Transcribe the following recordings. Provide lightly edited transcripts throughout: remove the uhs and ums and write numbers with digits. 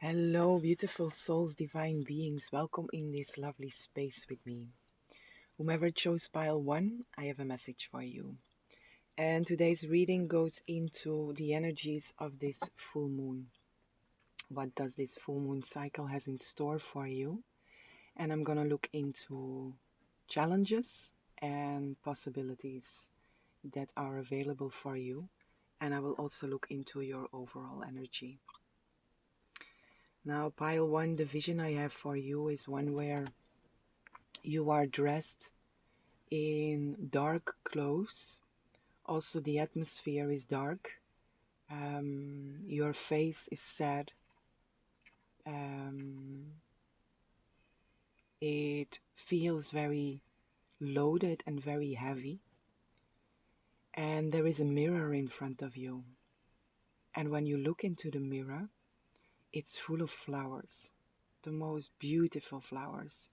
Hello, beautiful souls, divine beings. Welcome in this lovely space with me. Whomever chose pile 1, I have a message for you. And today's reading goes into the energies of this full moon. What does this full moon cycle has in store for you? And I'm going to look into challenges and possibilities that are available for you. And I will also look into your overall energy. Now, pile 1, the vision I have for you is one where you are dressed in dark clothes. Also, the atmosphere is dark. Your face is sad. It feels very loaded and very heavy. And there is a mirror in front of you. And when you look into the mirror, it's full of flowers, the most beautiful flowers,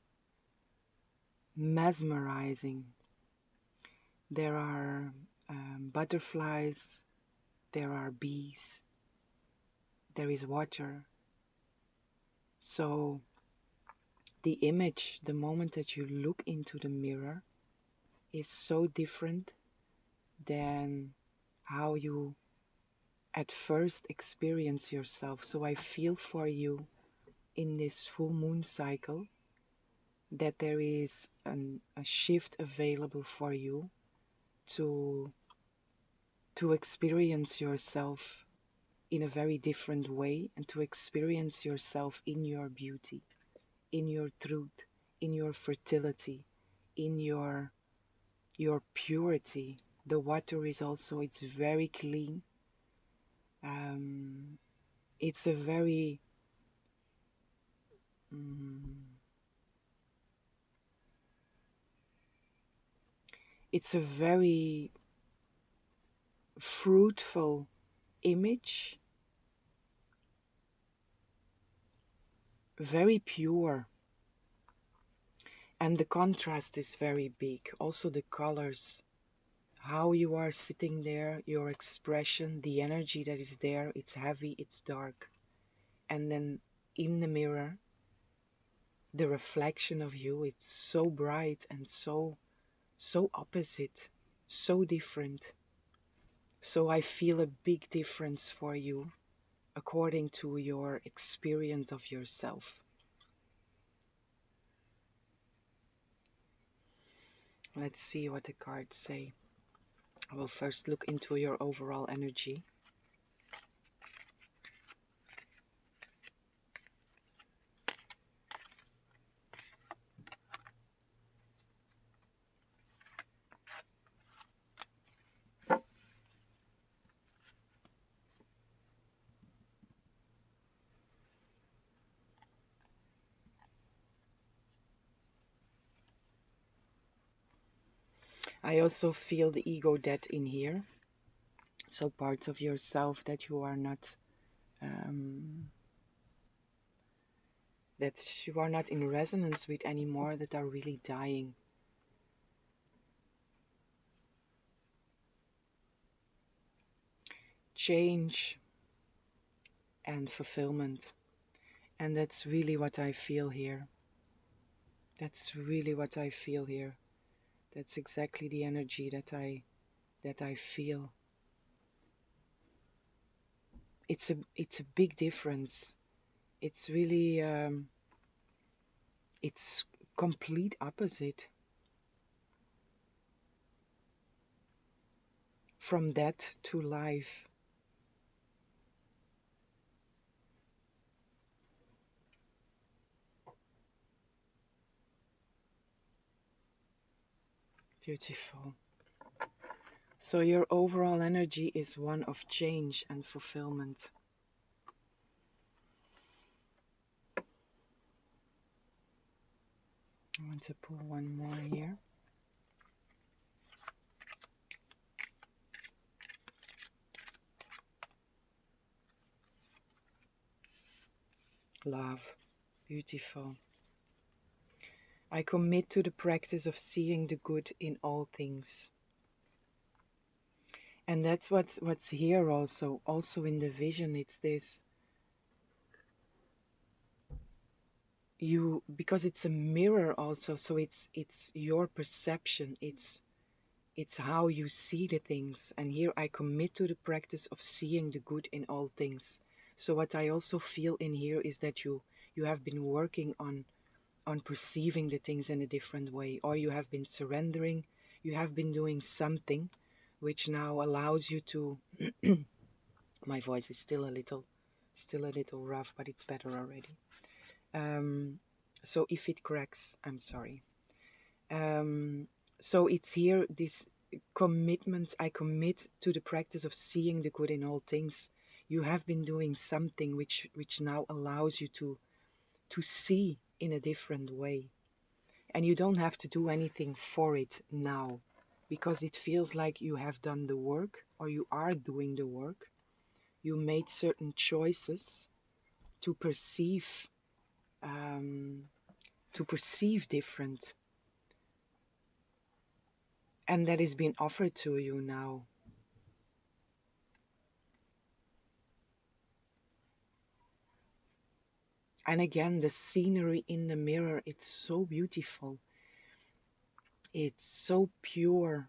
mesmerizing. There are butterflies, there are bees, there is water. So the image, the moment that you look into the mirror, is so different than how you at first experience yourself. So I feel for you in this full moon cycle that there is a shift available for you to experience yourself in a very different way and to experience yourself in your beauty, in your truth, in your fertility, in your purity. The water is also, it's very clean. It's a very it's a very fruitful image, very pure, and the contrast is very big. Also the colors, how you are sitting there, your expression, the energy that is there, it's heavy, it's dark. And then in the mirror, the reflection of you, it's so bright and so opposite, so different. So I feel a big difference for you according to your experience of yourself. Let's see what the cards say. I will first look into your overall energy. I also feel the ego death in here. So parts of yourself that you are not in resonance with anymore, that are really dying. Change and fulfillment. And that's really what I feel here. That's really what I feel here. That's exactly the energy that I feel. It's a big difference. It's really it's complete opposite from death to life. Beautiful. So your overall energy is one of change and fulfillment. I want to pull one more here. Love. Beautiful. I commit to the practice of seeing the good in all things. And that's what's here also in the vision. It's this because it's a mirror also, so it's your perception, it's how you see the things. And here I commit to the practice of seeing the good in all things. So what I also feel in here is that you have been working on perceiving the things in a different way, or you have been surrendering, you have been doing something which now allows you to my voice is still a little rough, but it's better already. So if it cracks, I'm sorry. So it's here this commitment. I commit to the practice of seeing the good in all things. You have been doing something which now allows you to see in a different way. And you don't have to do anything for it now, because it feels like you have done the work, or you are doing the work. You made certain choices to perceive um, different, and that is being offered to you now. And again, the scenery in the mirror, it's so beautiful, it's so pure,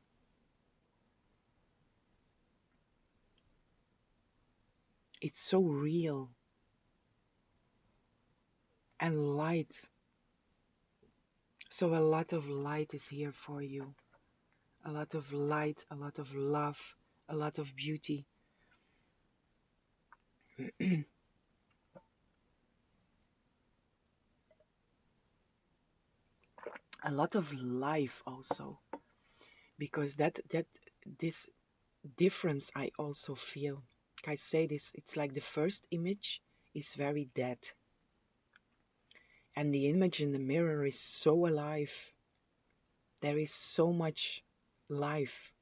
it's so real, and light. So a lot of light is here for you, a lot of light, a lot of love, a lot of beauty. A lot of life also, because that this difference I also feel. I say this, it's like the first image is very dead, and the image in the mirror is so alive. There is so much life.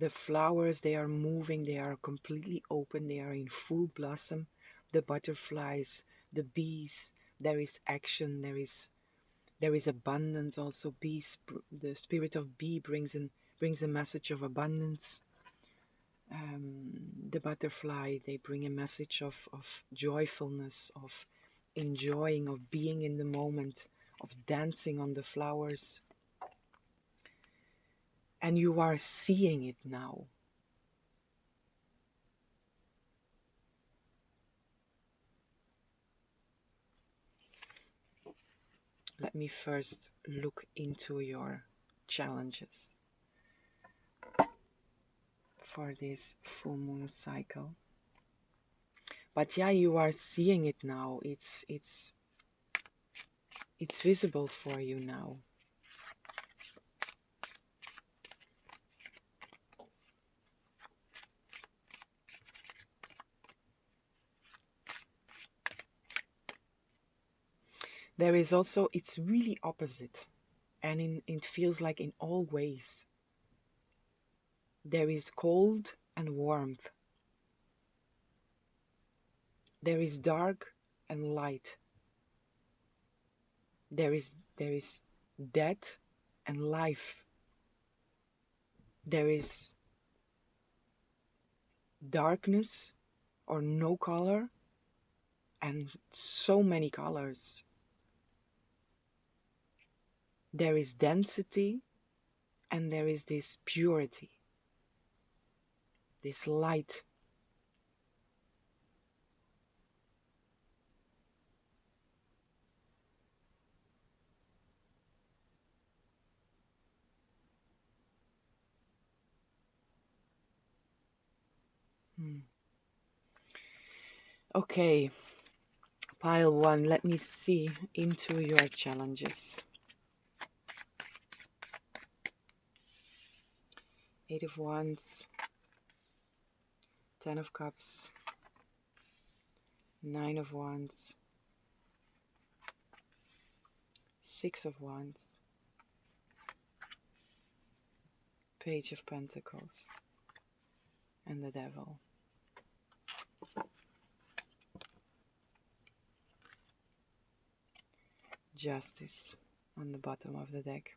The flowers, they are moving, they are completely open, they are in full blossom. The butterflies, the bees, there is action, there is abundance also. Bees, the spirit of bee brings a message of abundance. The butterfly, they bring a message of joyfulness, of enjoying, of being in the moment, of dancing on the flowers. And you are seeing it now. Let me first look into your challenges for this full moon cycle. But yeah, you are seeing it now. It's visible for you now. There is also, it's really opposite. And it feels like in all ways. There is cold and warmth. There is dark and light. There is death and life. There is darkness or no color and so many colors. There is density and there is this purity, this light. Okay, pile one, let me see into your challenges. 8 of Wands, 10 of Cups, 9 of Wands, 6 of Wands, Page of Pentacles, and the Devil. Justice on the bottom of the deck.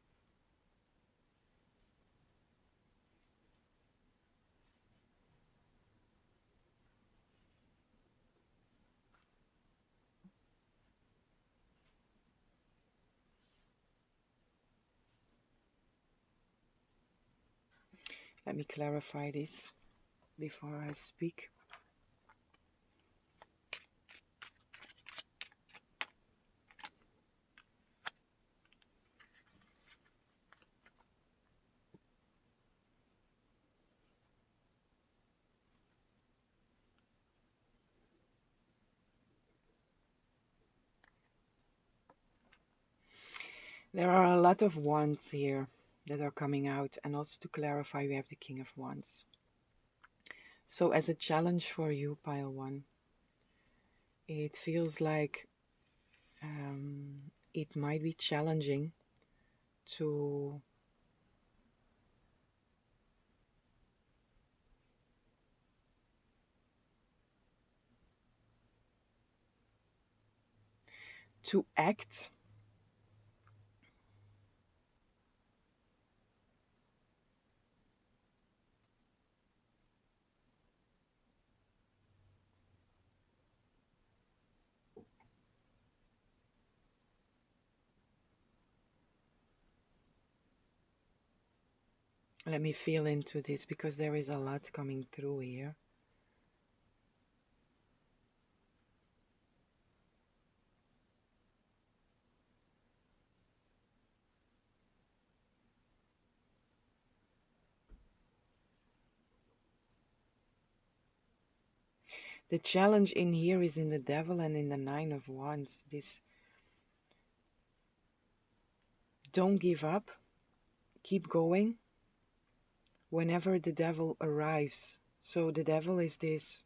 Let me clarify this before I speak. There are a lot of wands here that are coming out, and also to clarify, we have the King of Wands. So as a challenge for you, pile one, it feels like it might be challenging to act. Let me feel into this, because there is a lot coming through here. The challenge in here is in the Devil and in the Nine of Wands. This, don't give up, keep going whenever the Devil arrives. So the Devil is this,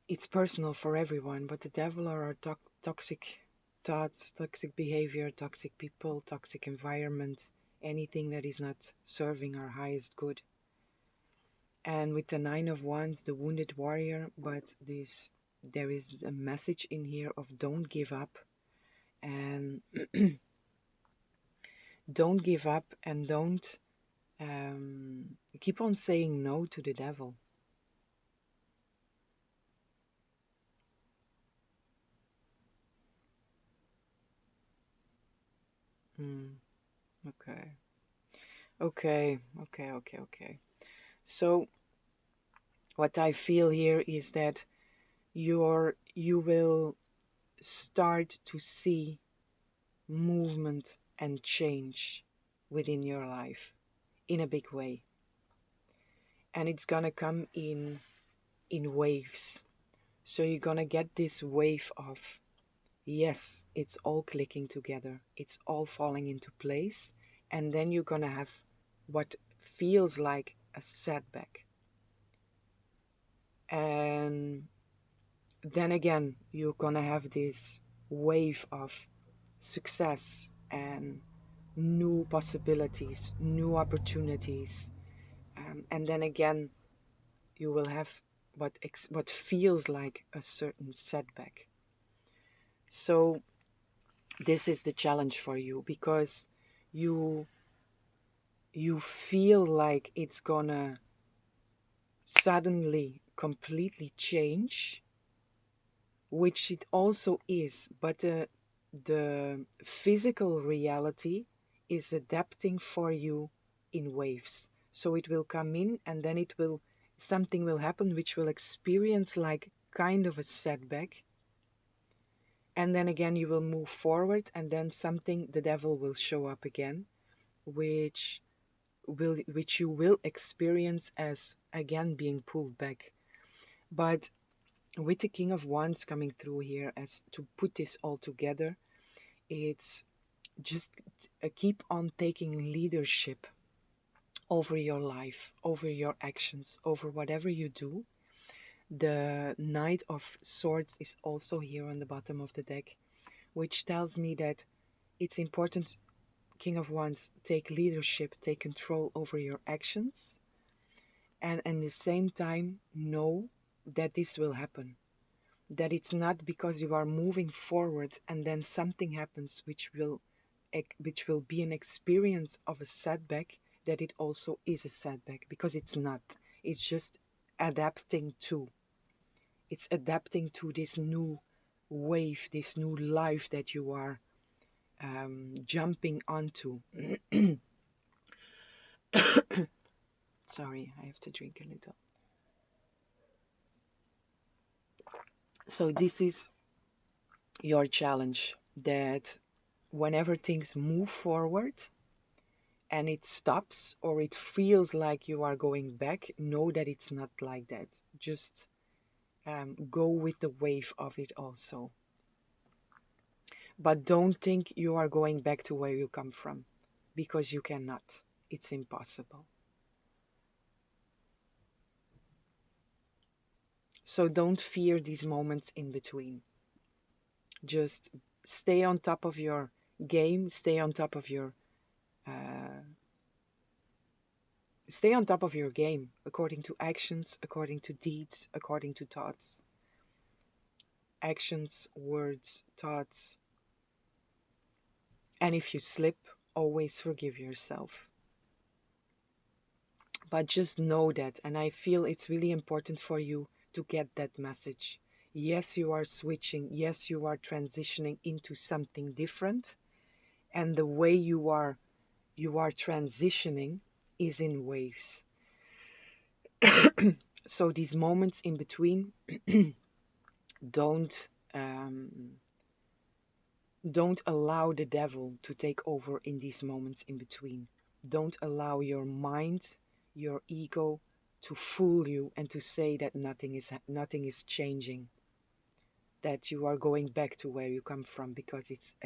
it's personal for everyone, but the Devil are our toxic thoughts, toxic behavior, toxic people, toxic environment, anything that is not serving our highest good. And with the Nine of Wands, the wounded warrior, but this, there is a message in here of don't give up, and don't give up, and don't keep on saying no to the Devil. Okay. Okay. So what I feel here is that you will start to see movement and change within your life in a big way, and it's gonna come in waves. So you're gonna get this wave of, yes, it's all clicking together, it's all falling into place, and then you're gonna have what feels like a setback, and then again you're gonna have this wave of success and new possibilities, new opportunities, and then again you will have what feels like a certain setback. So this is the challenge for you, because you feel like it's gonna suddenly completely change, which it also is, but the physical reality is adapting for you in waves. So it will come in, and then something will happen which will experience like kind of a setback, and then again you will move forward, and then the Devil will show up again, which you will experience as again being pulled back. But with the King of Wands coming through here, as to put this all together, it's just keep on taking leadership over your life, over your actions, over whatever you do. The Knight of Swords is also here on the bottom of the deck, which tells me that it's important, King of Wands, take leadership, take control over your actions, and at the same time know that this will happen. That it's not because you are moving forward and then something happens which will be an experience of a setback, that it also is a setback, because it's not. It's just adapting to. It's adapting to this new wave, this new life that you are jumping onto. Sorry, I have to drink a little. So this is your challenge, that whenever things move forward and it stops or it feels like you are going back, know that it's not like that. Just go with the wave of it also. But don't think you are going back to where you come from, because you cannot. It's impossible. So don't fear these moments in between. Just stay on top of your game, uh, stay on top of your game, according to actions, according to deeds, according to thoughts. Actions, words, thoughts. And if you slip, always forgive yourself. But just know that, and I feel it's really important for you to get that message. Yes, you are switching. Yes, you are transitioning into something different. And the way you are transitioning is in waves. So these moments in between, don't um, don't allow the devil to take over in these moments in between. Don't allow your mind, your ego, to fool you and to say that nothing is changing, that you are going back to where you come from, because it's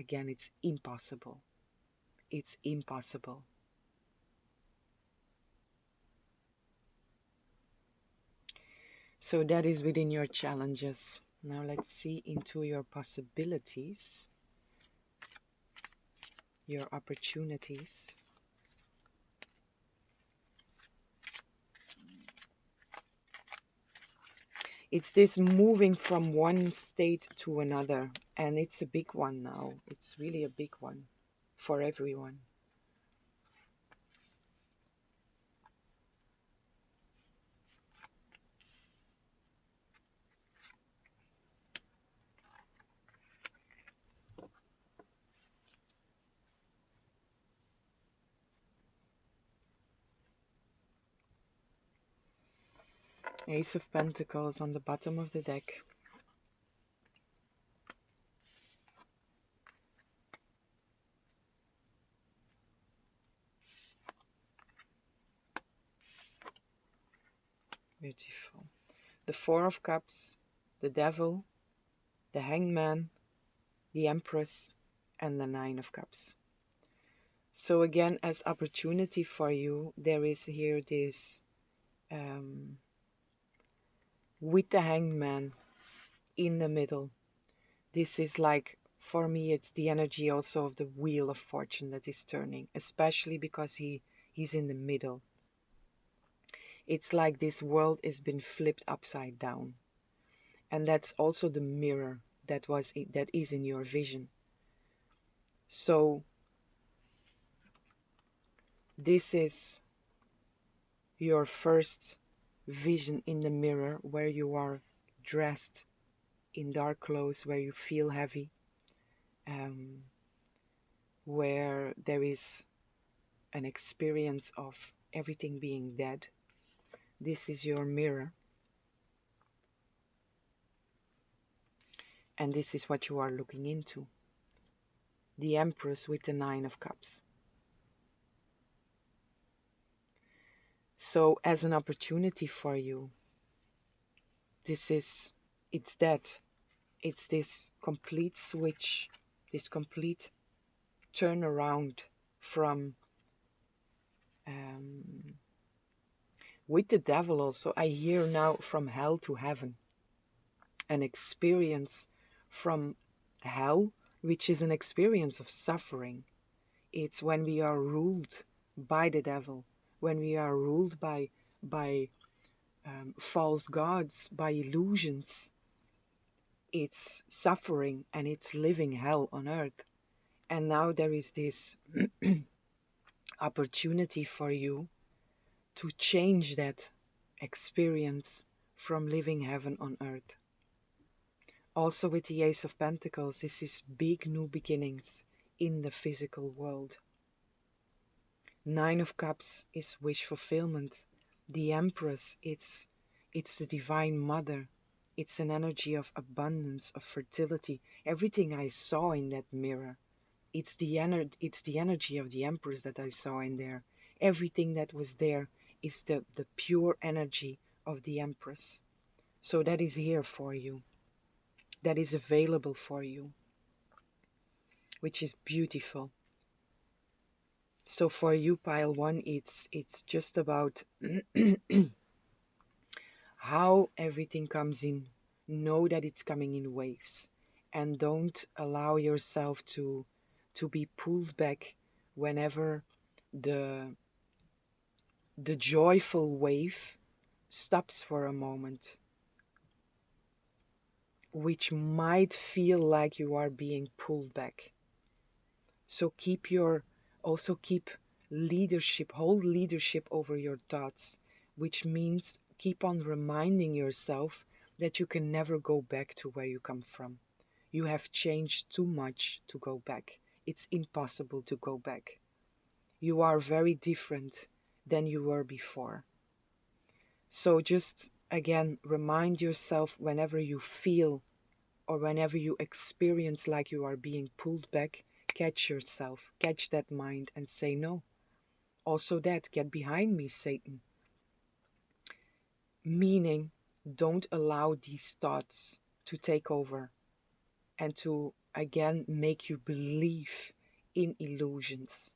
impossible. It's impossible. So that is within your challenges. Now let's see into your possibilities, your opportunities. It's this moving from one state to another, and it's a big one now. It's really a big one for everyone. Ace of Pentacles on the bottom of the deck. Beautiful. The Four of Cups, the Devil, the Hangman, the Empress, and the Nine of Cups. So again, as opportunity for you, there is here this with the Hangman in the middle. This is like, for me, it's the energy also of the Wheel of Fortune that is turning, especially because he's in the middle. It's like this world has been flipped upside down. And that's also the mirror that is in your vision. So this is your first vision in the mirror, where you are dressed in dark clothes, where you feel heavy, where there is an experience of everything being dead. This is your mirror, and this is what you are looking into. The Empress with the Nine of Cups. So as an opportunity for you, it's that. It's this complete switch, this complete turnaround from, with the Devil also, I hear now from hell to heaven. An experience from hell, which is an experience of suffering. It's when we are ruled by the devil, when we are ruled by false gods, by illusions. It's suffering and it's living hell on earth. And now there is this opportunity for you to change that experience from living heaven on earth. Also with the Ace of Pentacles, this is big new beginnings in the physical world. Nine of Cups is wish fulfillment. The Empress, it's the Divine Mother. It's an energy of abundance, of fertility. Everything I saw in that mirror, it's the energy of the Empress that I saw in there. Everything that was there is the pure energy of the Empress. So that is here for you. That is available for you, which is beautiful. So for you, pile one, it's just about how everything comes in. Know that it's coming in waves, and don't allow yourself to be pulled back whenever the the joyful wave stops for a moment, which might feel like you are being pulled back. So keep leadership, hold leadership over your thoughts, which means keep on reminding yourself that you can never go back to where you come from. You have changed too much to go back. It's impossible to go back. You are very different than you were before. So just again, remind yourself whenever you feel or whenever you experience like you are being pulled back, catch yourself, catch that mind and say no. Also that, get behind me, Satan. Meaning, don't allow these thoughts to take over and to again make you believe in illusions.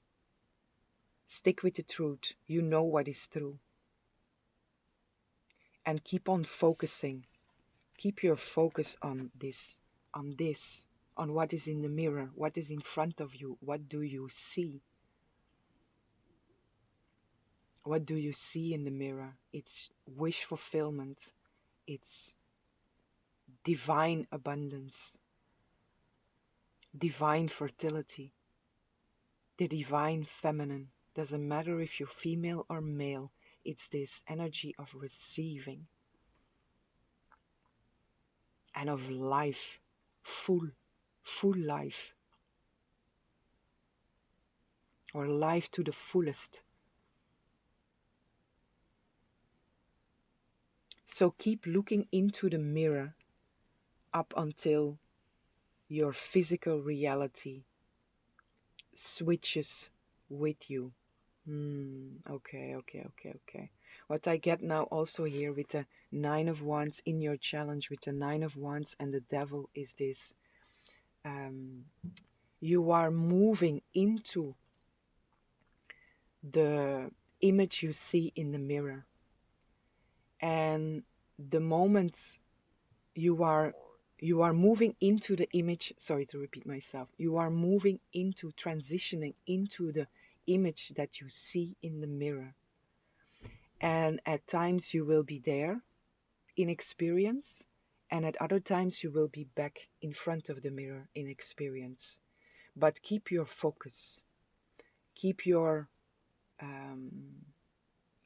Stick with the truth. You know what is true. And keep on focusing. Keep your focus on this, on what is in the mirror, what is in front of you, what do you see? What do you see in the mirror? It's wish fulfillment, it's divine abundance, divine fertility, the divine feminine. Doesn't matter if you're female or male, it's this energy of receiving and of life, full life, or life to the fullest. So keep looking into the mirror up until your physical reality switches with you. Okay. What I get now also here with the Nine of Wands in your challenge with the Nine of Wands and the Devil is this. You are moving into the image you see in the mirror. And the moment you are moving into the image, sorry to repeat myself, you are moving into transitioning into the image that you see in the mirror. And at times you will be there in experience, and at other times you will be back in front of the mirror in experience. But keep your focus, keep your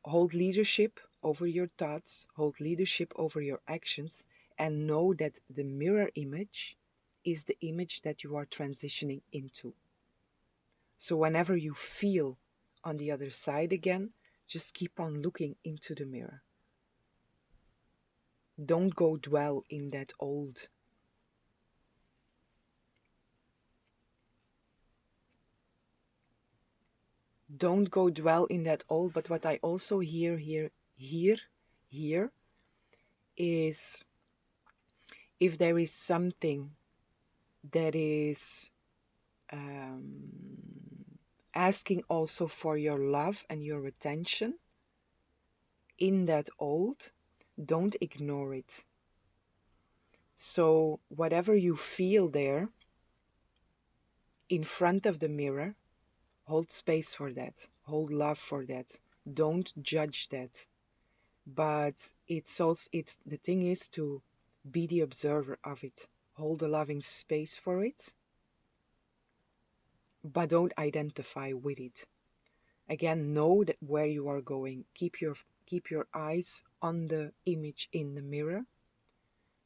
hold leadership over your thoughts, hold leadership over your actions, and know that the mirror image is the image that you are transitioning into. So whenever you feel on the other side again, just keep on looking into the mirror. Don't go dwell in that old. Don't go dwell in that old, but what I also hear is if there is something that is asking also for your love and your attention in that old, don't ignore it. So whatever you feel there in front of the mirror, hold space for that, hold love for that, don't judge that. But it's also, it's the thing is to be the observer of it, hold a loving space for it, but don't identify with it. Again, know that where you are going. Keep your eyes on the image in the mirror.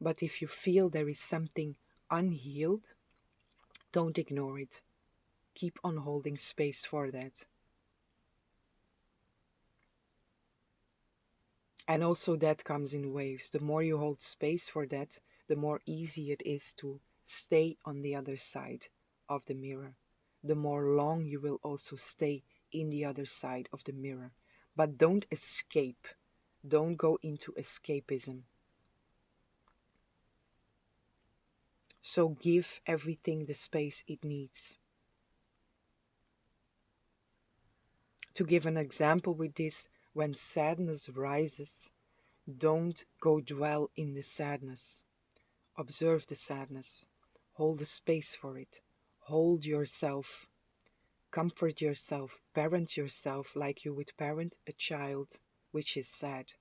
But if you feel there is something unhealed, don't ignore it. Keep on holding space for that. And also that comes in waves. The more you hold space for that, the more easy it is to stay on the other side of the mirror. The more long you will also stay in the other side of the mirror. But don't escape. Don't go into escapism. So give everything the space it needs. To give an example with this, when sadness rises, don't go dwell in the sadness. Observe the sadness. Hold the space for it. Hold yourself. Comfort yourself. Parent yourself like you would parent a child which is sad.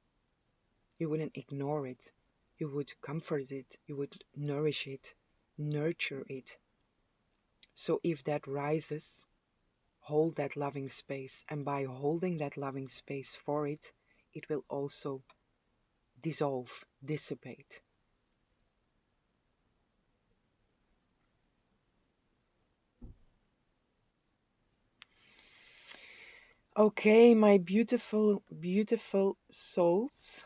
You wouldn't ignore it. You would comfort it. You would nourish it. Nurture it. So if that rises, hold that loving space. And by holding that loving space for it, it will also dissolve, dissipate. Okay, my beautiful, beautiful souls,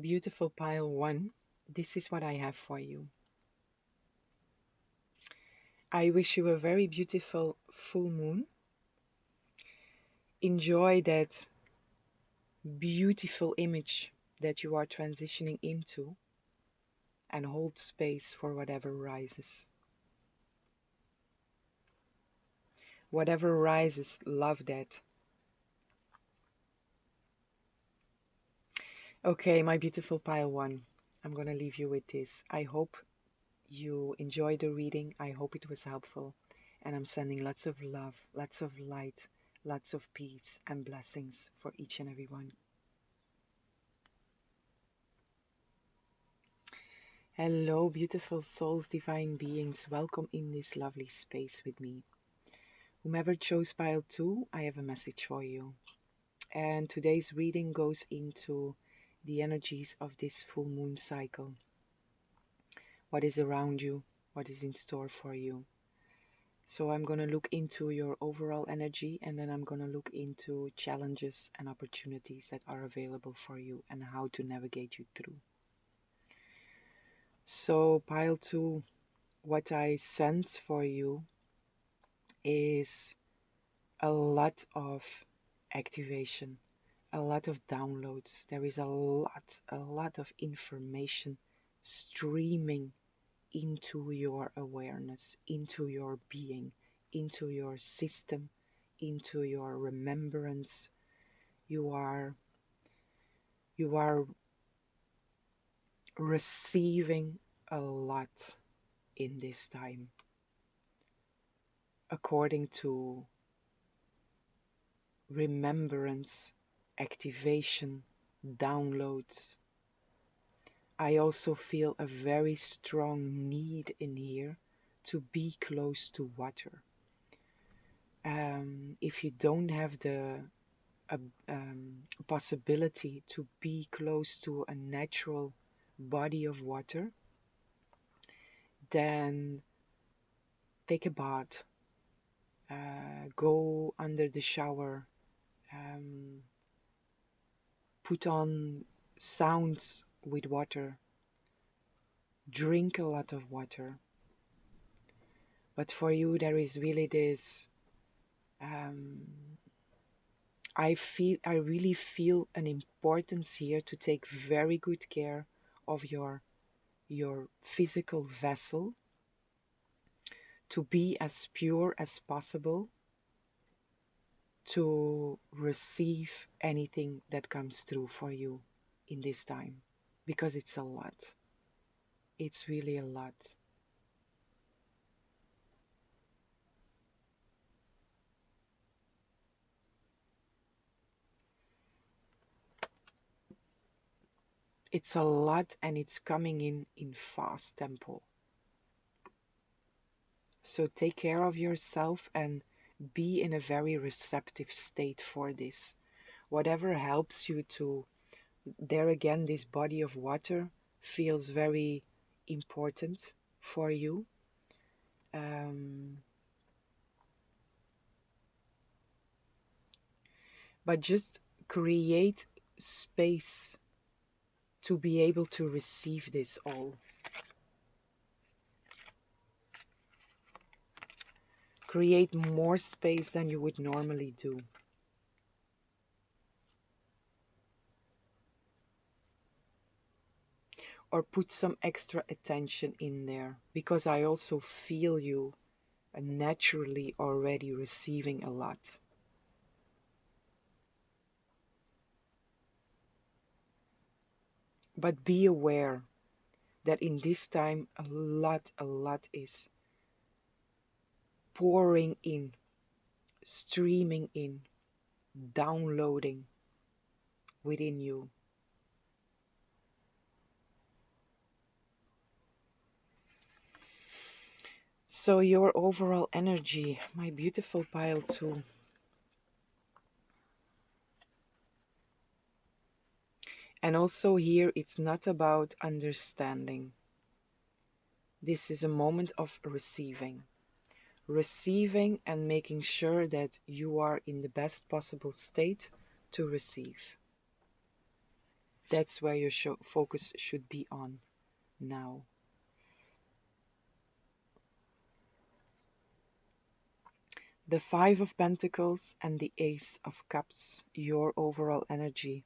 beautiful pile one, this is what I have for you. I wish you a very beautiful full moon. Enjoy that beautiful image that you are transitioning into and hold space for whatever rises. Whatever rises, love that. Okay, my beautiful pile one, I'm gonna leave you with this. I hope you enjoyed the reading. I hope it was helpful. And I'm sending lots of love, lots of light, lots of peace and blessings for each and every one. Hello, beautiful souls, divine beings. Welcome in this lovely space with me. Whomever chose pile 2, I have a message for you. And today's reading goes into the energies of this full moon cycle. What is around you? What is in store for you? So I'm going to look into your overall energy, and then I'm going to look into challenges and opportunities that are available for you and how to navigate you through. So pile 2, what I sense for you is a lot of activation, a lot of downloads. There is a lot of information streaming into your awareness, into your being, into your system, into your remembrance. You are receiving a lot in this time according to remembrance, activation, downloads. I also feel a very strong need in here to be close to water. If you don't have the a possibility to be close to a natural body of water, then take a bath, go under the shower, put on sounds with water, drink a lot of water. But for you, there is really this. I really feel an importance here to take very good care of your physical vessel, to be as pure as possible, to receive anything that comes through for you in this time, because it's a lot. It's really a lot. It's a lot, and it's coming in fast tempo. So take care of yourself and be in a very receptive state for this. Whatever helps you to, there again, this body of water feels very important for you. But just create space to be able to receive this all. Create more space than you would normally do. Or put some extra attention in there, because I also feel you naturally already receiving a lot. But be aware that in this time a lot is pouring in, streaming in, downloading within you. So your overall energy, my beautiful pile 2. And also here it's not about understanding. This is a moment of receiving. Receiving and making sure that you are in the best possible state to receive. That's where your focus should be on now. The Five of Pentacles and the Ace of Cups, your overall energy,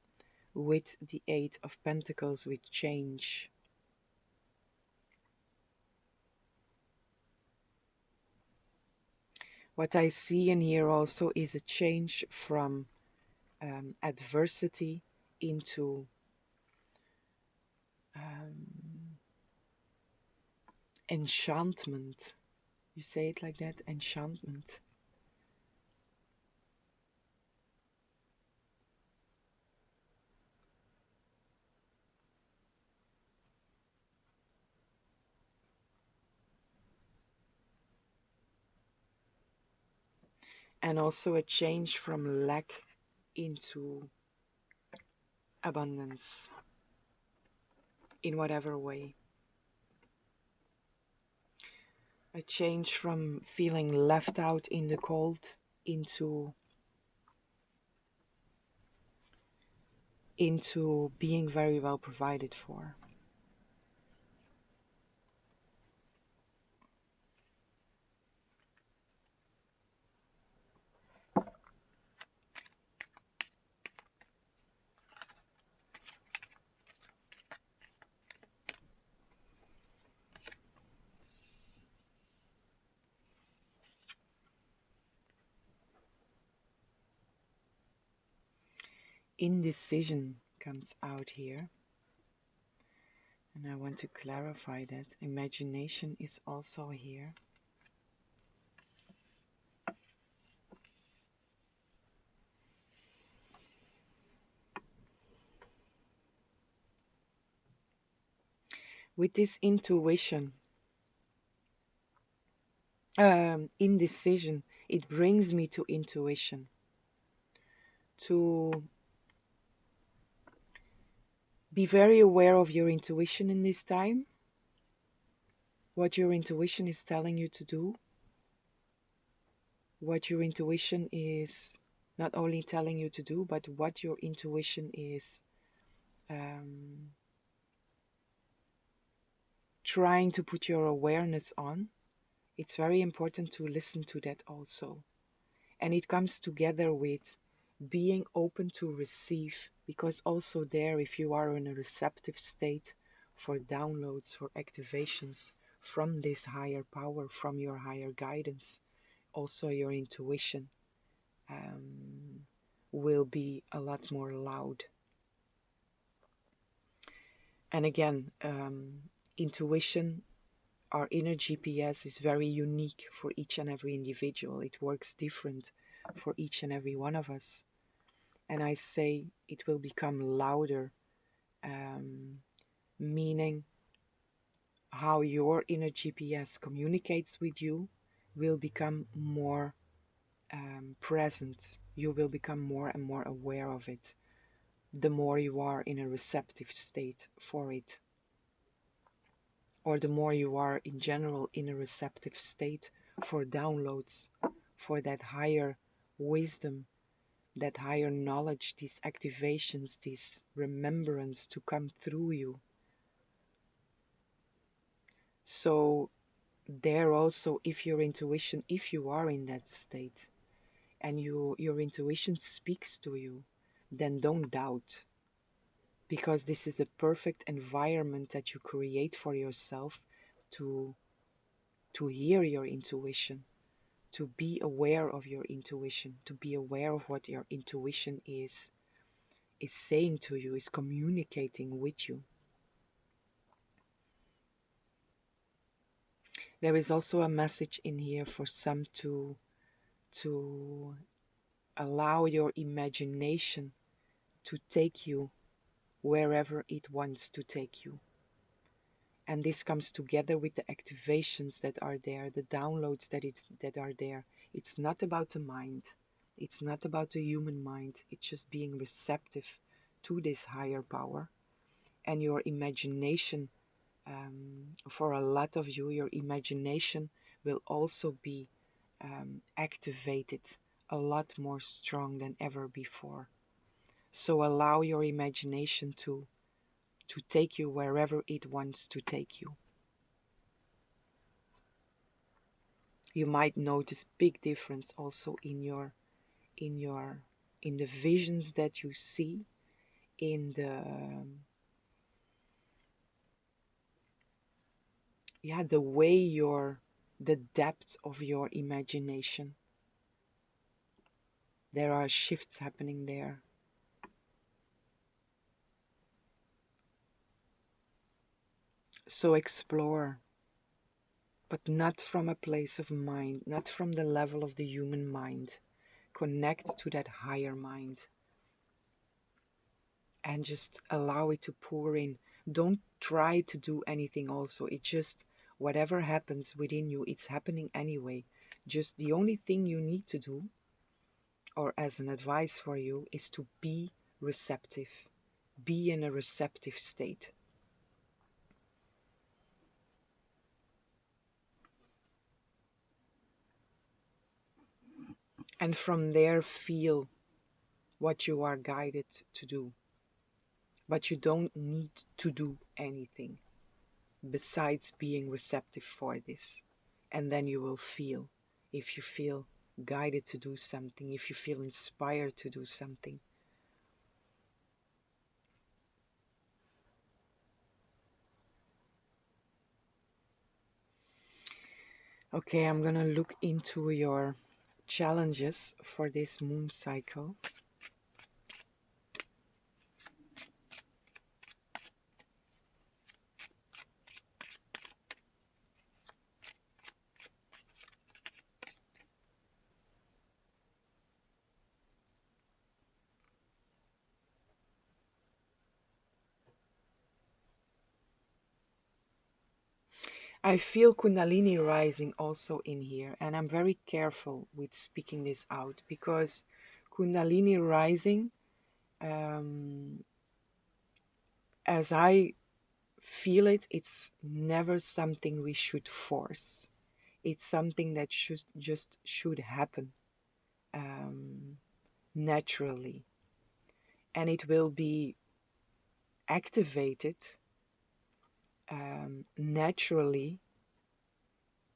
with the Eight of Pentacles with change. What I see in here also is a change from adversity into enchantment. You say it like that? Enchantment. And also a change from lack into abundance in whatever way. A change from feeling left out in the cold into being very well provided for. Indecision comes out here. And I want to clarify that imagination is also here. With this intuition, indecision, it brings me to intuition. To be very aware of your intuition in this time. What your intuition is telling you to do. What your intuition is not only telling you to do, but what your intuition is trying to put your awareness on. It's very important to listen to that also. And it comes together with being open to receive, because also there, if you are in a receptive state for downloads, for activations from this higher power, from your higher guidance, also your intuition will be a lot more loud. And again, intuition, our inner GPS, is very unique for each and every individual. It works different for each and every one of us. And I say it will become louder, meaning how your inner GPS communicates with you will become more present. You will become more and more aware of it, the more you are in a receptive state for it. Or the more you are in general in a receptive state for downloads, for that higher wisdom that higher knowledge, these activations, this remembrance to come through you. So there also, if your intuition, if you are in that state and your intuition speaks to you, then don't doubt, because this is a perfect environment that you create for yourself to hear your intuition, to be aware of your intuition, to be aware of what your intuition is saying to you, is communicating with you. There is also a message in here for some to allow your imagination to take you wherever it wants to take you. And this comes together with the activations that are there, the downloads that are there. It's not about the mind. It's not about the human mind. It's just being receptive to this higher power. And your imagination, for a lot of you, your imagination will also be activated a lot more strong than ever before. So allow your imagination to take you wherever it wants to take you. You might notice big difference also in your in the visions that you see, in the way the depth of your imagination. There are shifts happening there. So explore, but not from a place of mind, not from the level of the human mind. Connect to that higher mind and just allow it to pour in. Don't try to do anything also. It just, whatever happens within you, it's happening anyway. Just the only thing you need to do, or as an advice for you, is to be receptive. Be in a receptive state. And from there, feel what you are guided to do. But you don't need to do anything besides being receptive for this. And then you will feel, if you feel guided to do something, if you feel inspired to do something. Okay, I'm gonna look into your challenges for this moon cycle. I feel Kundalini rising also in here, and I'm very careful with speaking this out because Kundalini rising, as I feel it, it's never something we should force. It's something that should happen naturally, and it will be activated naturally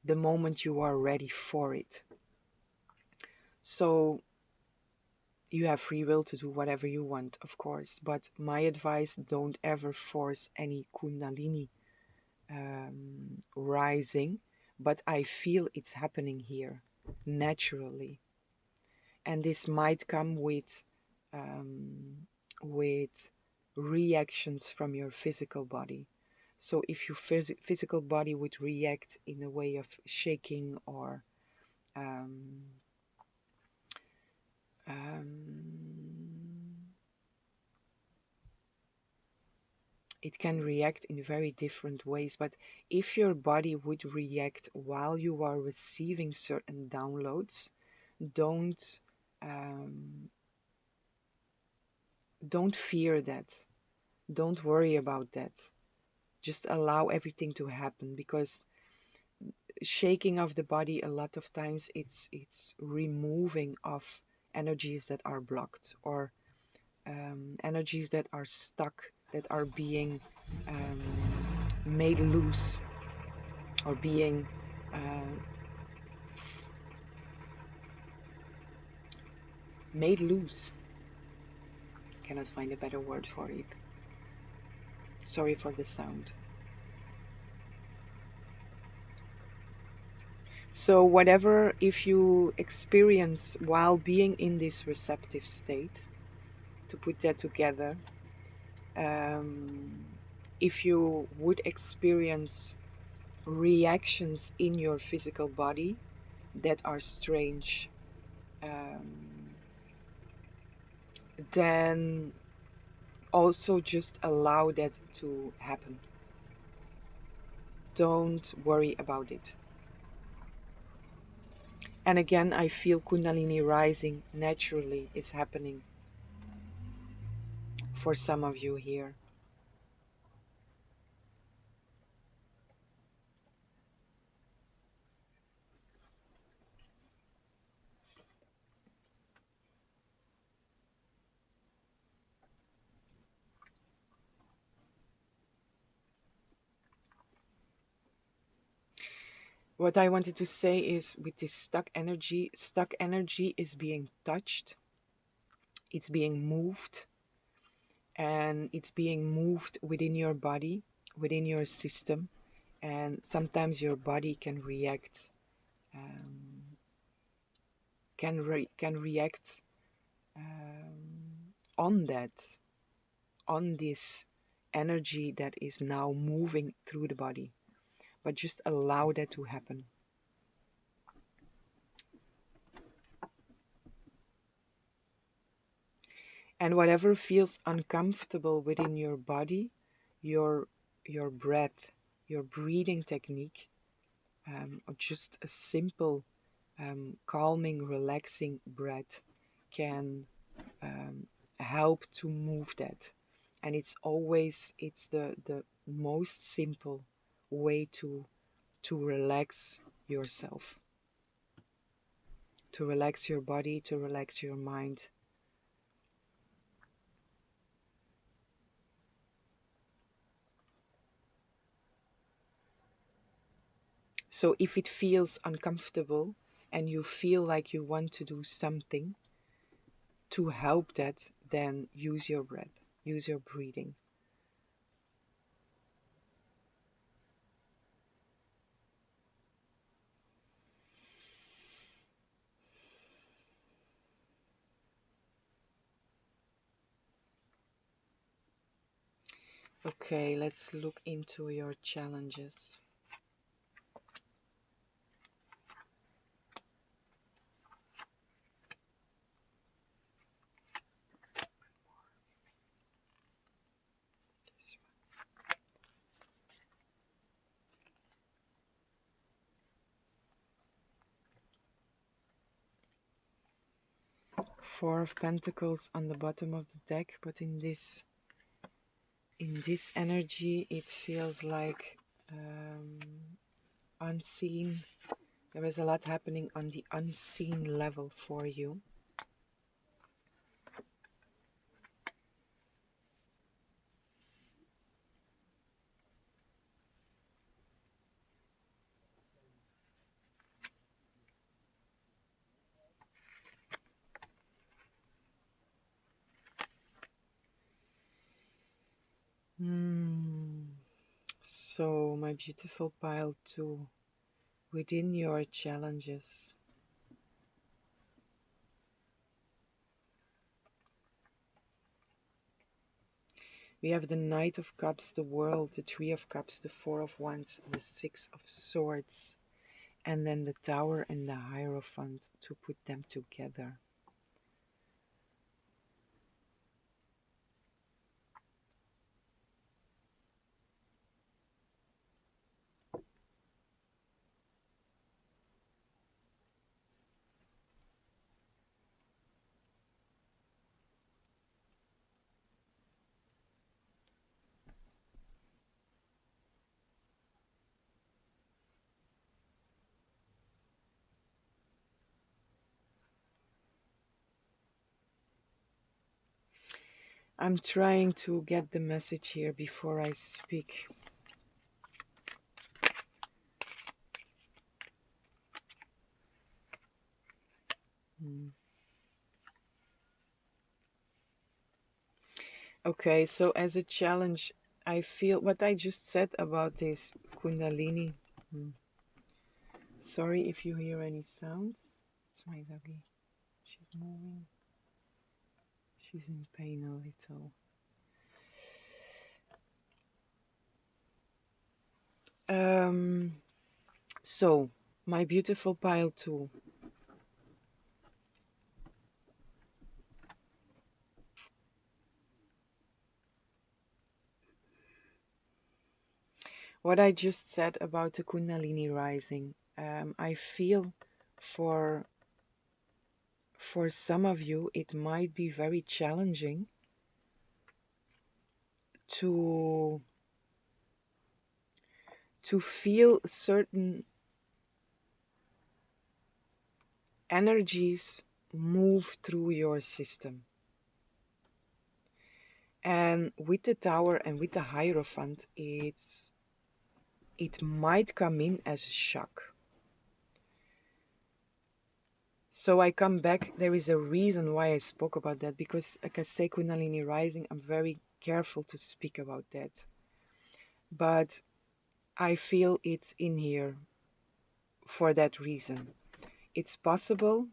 the moment you are ready for it. So you have free will to do whatever you want, of course, but my advice, don't ever force any Kundalini rising, but I feel it's happening here naturally. And this might come with reactions from your physical body. So if your physical body would react in a way of shaking or um, it can react in very different ways. But if your body would react while you are receiving certain downloads, don't um, don't fear that. Don't worry about that. Just allow everything to happen, because shaking of the body, a lot of times it's removing of energies that are blocked, or energies that are stuck, that are being um, made loose, or being made loose. Cannot find a better word for it. Sorry for the sound. So whatever, if you experience while being in this receptive state, to put that together, um, if you would experience reactions in your physical body that are strange, then also just allow that to happen. Don't worry about it. And again, I feel Kundalini rising naturally is happening for some of you here. What I wanted to say is, with this stuck energy is being touched, it's being moved, and it's being moved within your body, within your system, and sometimes your body can react, um, can react on that, on this energy that is now moving through the body. But just allow that to happen. And whatever feels uncomfortable within your body, your breath, your breathing technique, or just a simple calming, relaxing breath can help to move that. And it's the most simple way to relax yourself, to relax your body, to relax your mind. So if it feels uncomfortable and you feel like you want to do something to help that, then use your breath, use your breathing. Okay, let's look into your challenges. Four of Pentacles on the bottom of the deck, but in this energy it feels like unseen. There is a lot happening on the unseen level for you. So, my beautiful pile 2, within your challenges, we have the Knight of Cups, the World, the Three of Cups, the Four of Wands, the Six of Swords, and then the Tower and the Hierophant, to put them together. I'm trying to get the message here before I speak. Okay, so as a challenge, I feel what I just said about this Kundalini. Hmm. Sorry if you hear any sounds. It's my doggy. She's moving. She's in pain a little. So, my beautiful pile 2. What I just said about the Kundalini rising, I feel for some of you it might be very challenging to feel certain energies move through your system. And with the Tower and with the Hierophant, it might come in as a shock. So I come back, there is a reason why I spoke about that, because like I say, Kundalini rising, I'm very careful to speak about that. But I feel it's in here for that reason. It's possible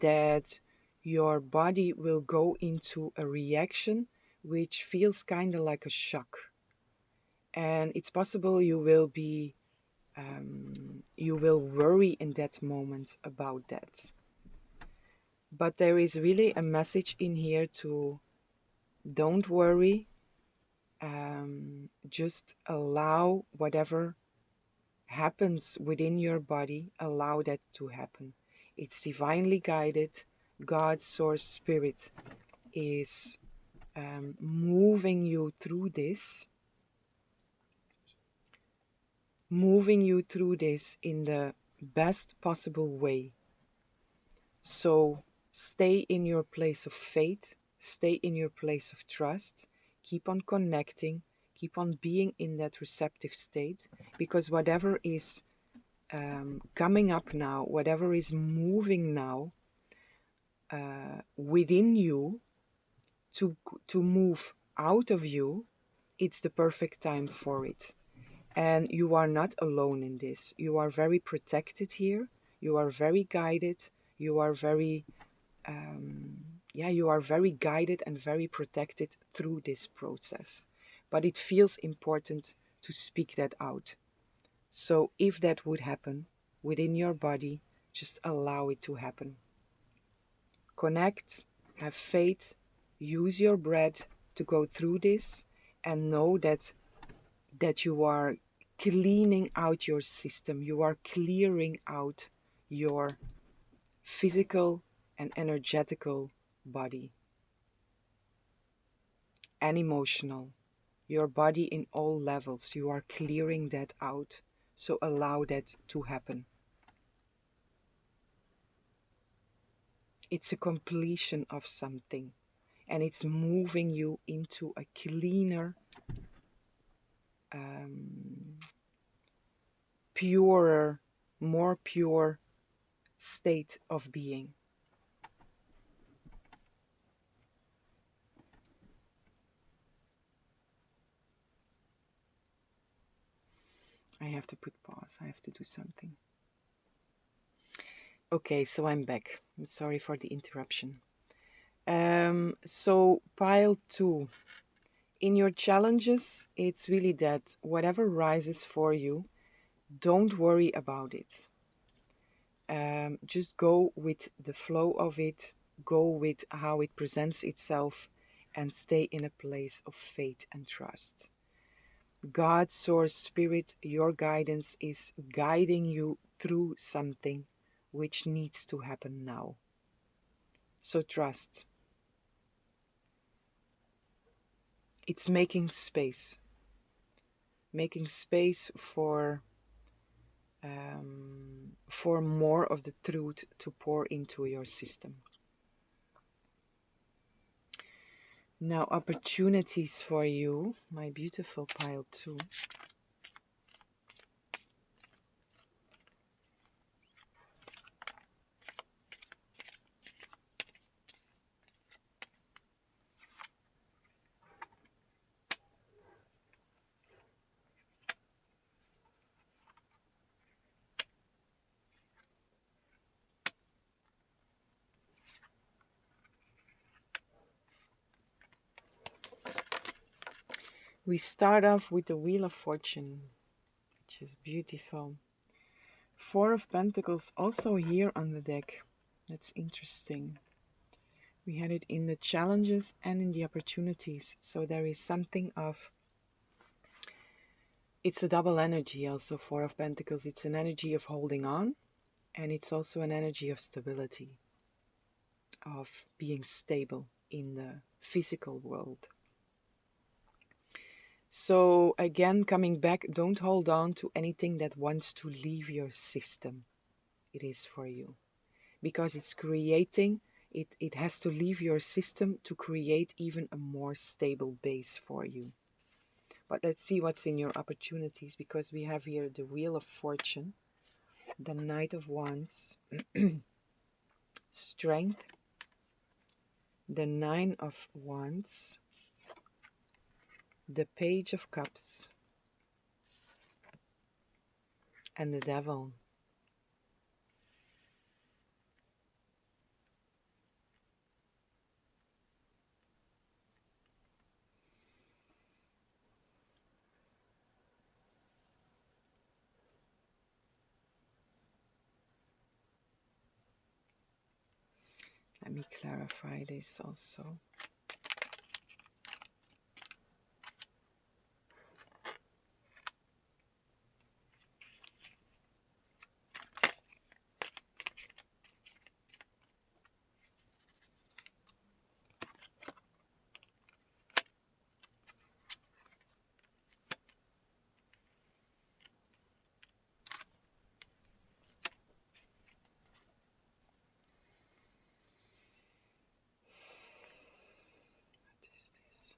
that your body will go into a reaction which feels kind of like a shock. And it's possible you will worry in that moment about that. But there is really a message in here to don't worry, just allow whatever happens within your body, allow that to happen. It's divinely guided. God's source spirit is moving you through this, in the best possible way. So stay in your place of faith, stay in your place of trust, keep on connecting, keep on being in that receptive state, because whatever is coming up now, whatever is moving now within you to move out of you, it's the perfect time for it. And you are not alone in this. You are very protected here. You are very guided. You are very, you are very guided and very protected through this process. But it feels important to speak that out. So if that would happen within your body, just allow it to happen. Connect, have faith, use your breath to go through this, and know that you are cleaning out your system. You are clearing out your physical and energetical body and emotional. Your body in all levels. You are clearing that out. So allow that to happen. It's a completion of something, and it's moving you into a cleaner, purer, more pure state of being. I have to put pause. I have to do something. Okay, so I'm back. I'm sorry for the interruption. So pile 2. In your challenges, it's really that whatever rises for you, don't worry about it. Just go with the flow of it, go with how it presents itself, and stay in a place of faith and trust. God's source spirit, your guidance is guiding you through something which needs to happen now. So trust. It's making space for more of the truth to pour into your system. Now, opportunities for you, my beautiful pile 2. We start off with the Wheel of Fortune, which is beautiful. 4 of Pentacles also here on the deck. That's interesting. We had it in the challenges and in the opportunities. So there is something of, it's a double energy also, 4 of Pentacles. It's an energy of holding on, and it's also an energy of stability, of being stable in the physical world. So again, coming back, don't hold on to anything that wants to leave your system. It is for you. Because it's creating, it has to leave your system to create even a more stable base for you. But let's see what's in your opportunities, because we have here the Wheel of Fortune, the Knight of Wands, Strength, the 9 of Wands, the Page of Cups, and the Devil. Let me clarify this also. What is this?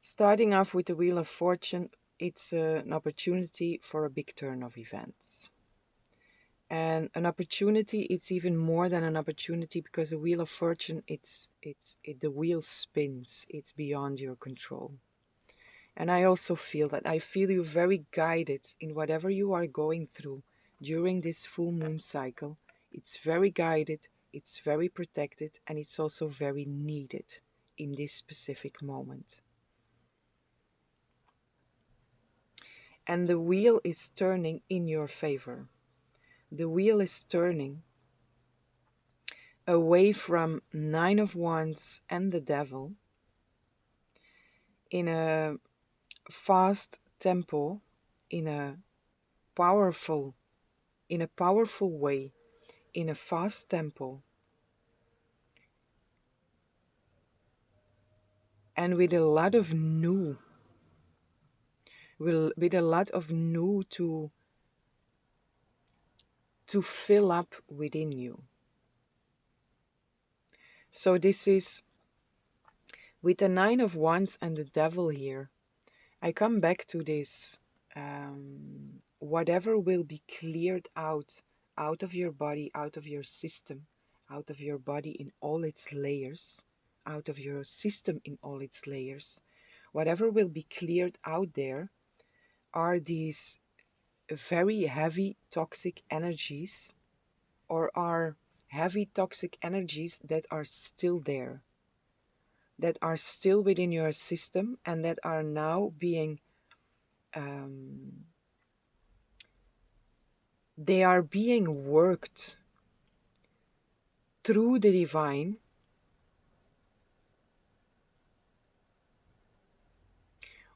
Starting off with the Wheel of Fortune, it's an opportunity for a big turn of events. And an opportunity, it's even more than an opportunity, because the Wheel of Fortune, the wheel spins. It's beyond your control. And I also feel that. I feel you very guided in whatever you are going through during this full moon cycle. It's very guided, it's very protected, and it's also very needed in this specific moment. And the wheel is turning in your favor. The wheel is turning away from 9 of Wands and the Devil in a fast tempo, in a powerful way, in a fast tempo, and with a lot of new, to fill up within you. So this is with the 9 of Wands and the Devil here. I come back to this. Whatever will be cleared out of your body, out of your system, out of your body in all its layers, out of your system in all its layers, whatever will be cleared out there are these very heavy toxic energies, or are heavy toxic energies that are still there, that are still within your system, and that are now being they are being worked through the divine,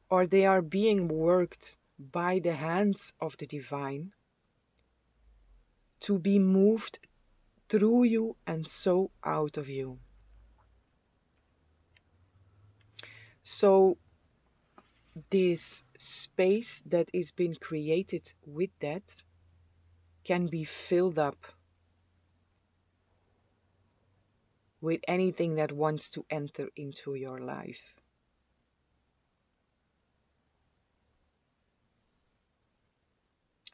or they are being worked by the hands of the divine to be moved through you and so out of you. So this space that is being created with that can be filled up with anything that wants to enter into your life.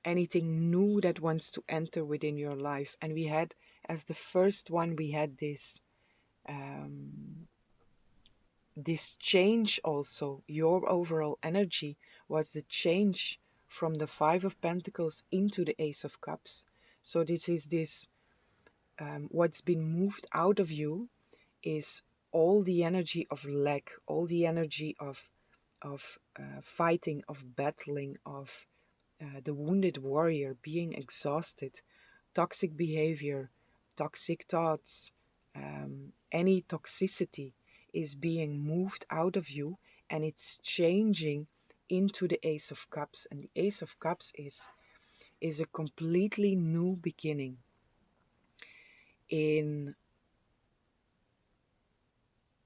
Anything new that wants to enter within your life. And we had, as the first one, we had um, this change also. Your overall energy was the change from the Five of Pentacles into the Ace of Cups. So this is what's been moved out of you is all the energy of lack, all the energy of fighting, of battling, of the wounded warrior, being exhausted, toxic behavior, toxic thoughts, any toxicity is being moved out of you, and it's changing into the Ace of Cups. And the Ace of Cups is a completely new beginning in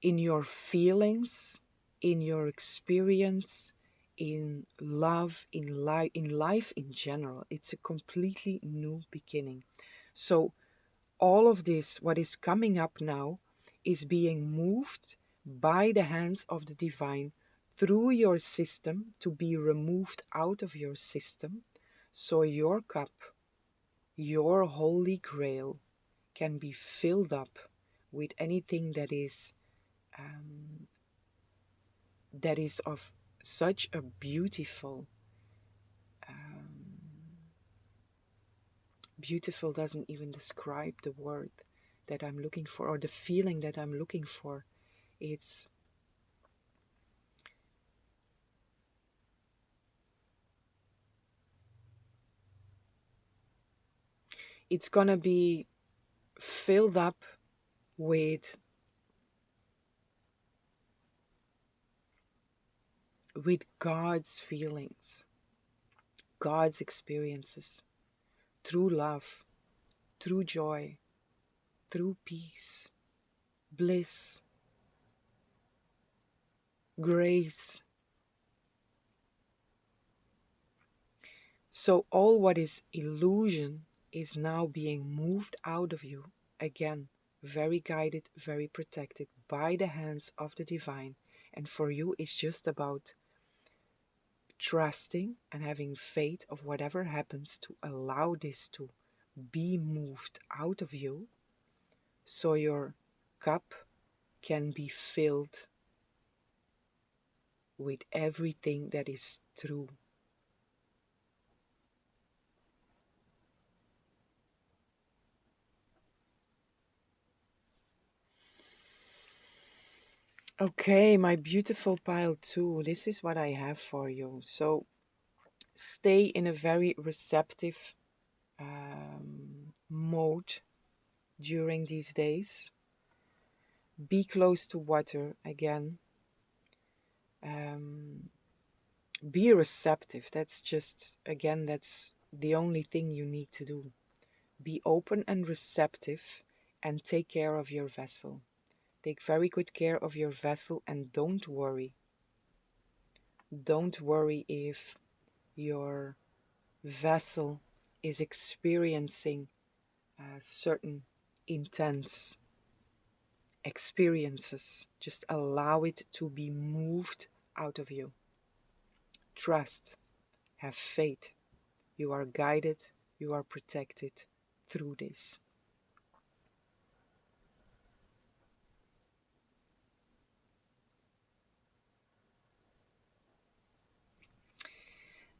your feelings, in your experience, in love, in life in general. It's a completely new beginning. So all of this, what is coming up now, is being moved by the hands of the divine through your system to be removed out of your system, so your cup, your holy grail, can be filled up with anything um, that is of such a beautiful, beautiful doesn't even describe the word that I'm looking for, or the feeling that I'm looking for. It's gonna be filled up with God's feelings, God's experiences, through love, through joy, through peace, bliss, grace. So all what is illusion is now being moved out of you, again, very guided, very protected by the hands of the divine. And for you, it's just about trusting and having faith of whatever happens to allow this to be moved out of you, so your cup can be filled with everything that is true. Okay, my beautiful pile 2, this is what I have for you. So stay in a very receptive mode during these days. Be close to water again. Um, be receptive. That's just, again, that's the only thing you need to do. Be open and receptive, and take care of your vessel. Take very good care of your vessel, and don't worry. Don't worry if your vessel is experiencing certain intense experiences. Just allow it to be moved out of you. Trust, have faith. You are guided, you are protected through this.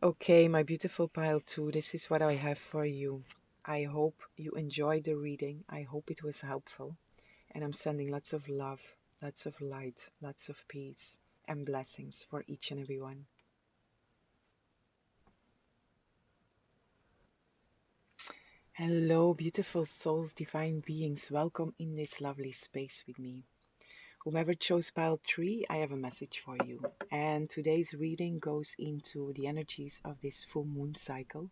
Okay, my beautiful pile 2, this is what I have for you. I hope you enjoyed the reading. I hope it was helpful. And I'm sending lots of love, lots of light, lots of peace and blessings for each and every one. Hello, beautiful souls, divine beings. Welcome in this lovely space with me. Whomever chose pile 3, I have a message for you. And today's reading goes into the energies of this full moon cycle.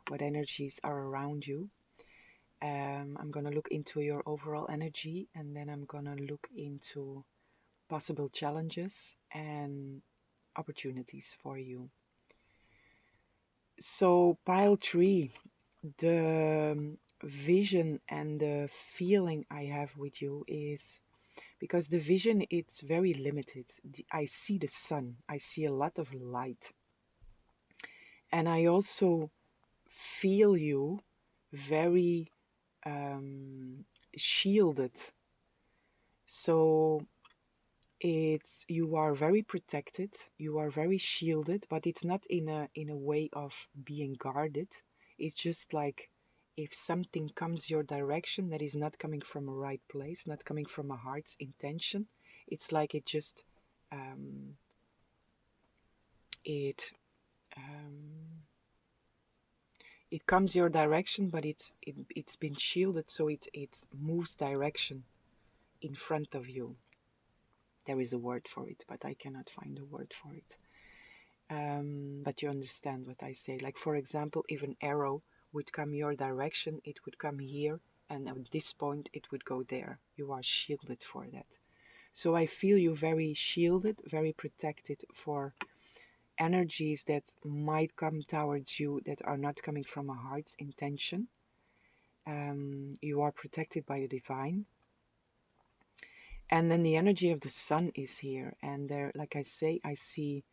What energies are around you. I'm going to look into your overall energy, and then I'm going to look into possible challenges and opportunities for you. So pile 3, the vision and the feeling I have with you is because the vision, it's very limited. I see the sun, I see a lot of light, and I also feel you very shielded. So it's, you are very protected, you are very shielded, but it's not in a way of being guarded. It's just like if something comes your direction that is not coming from a right place, not coming from a heart's intention, it's like it just um, it um, it comes your direction, but it's been shielded, so it moves direction in front of you. There is a word for it, but I cannot find a word for it. But you understand what I say. Like, for example, if an arrow would come your direction, it would come here, and at this point, it would go there. You are shielded for that. So I feel you very shielded, very protected for energies that might come towards you that are not coming from a heart's intention. You are protected by the divine. And then the energy of the sun is here. And there, like I say, I see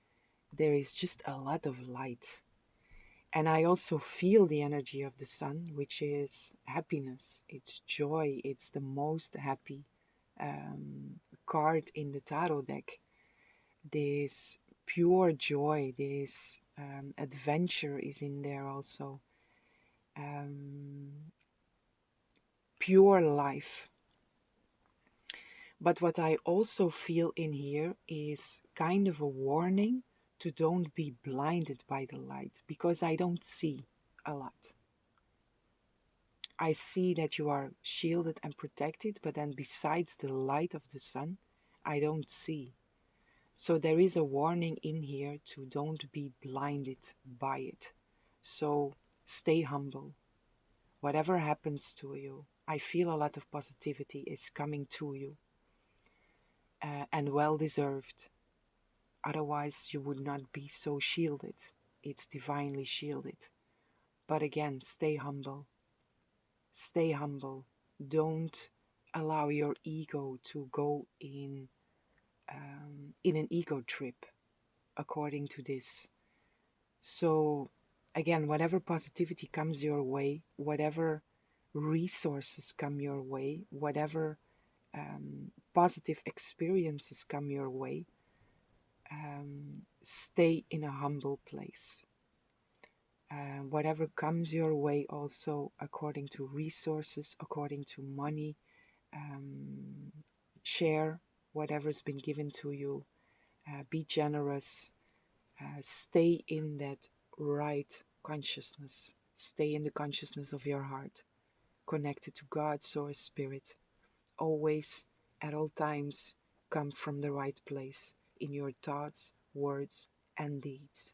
there is just a lot of light. And I also feel the energy of the sun, which is happiness, it's joy, it's the most happy card in the tarot deck. This pure joy, this adventure is in there also. Pure life. But what I also feel in here is kind of a warning to don't be blinded by the light, because I don't see a lot. I see that you are shielded and protected, but then besides the light of the sun, I don't see. So there is a warning in here to don't be blinded by it. So stay humble. Whatever happens to you, I feel a lot of positivity is coming to you, and well deserved. Otherwise, you would not be so shielded. It's divinely shielded. But again, stay humble. Stay humble. Don't allow your ego to go in an ego trip according to this. So again, whatever positivity comes your way, whatever resources come your way, whatever positive experiences come your way, stay in a humble place. Whatever comes your way, also according to resources, according to money, share whatever's been given to you. Be generous. Stay in that right consciousness. Stay in the consciousness of your heart, connected to God, source, spirit. Always, at all times, come from the right place in your thoughts, words, and deeds.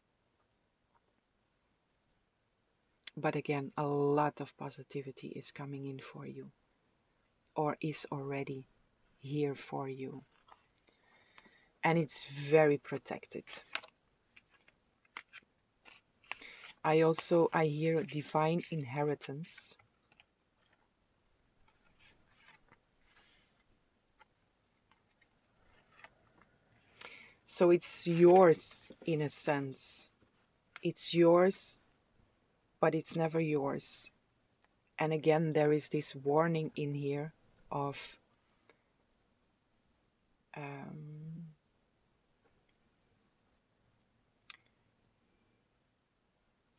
But again, a lot of positivity is coming in for you, or is already here for you. And it's very protected. I hear divine inheritance. So it's yours in a sense. It's yours, but it's never yours. And again, there is this warning in here of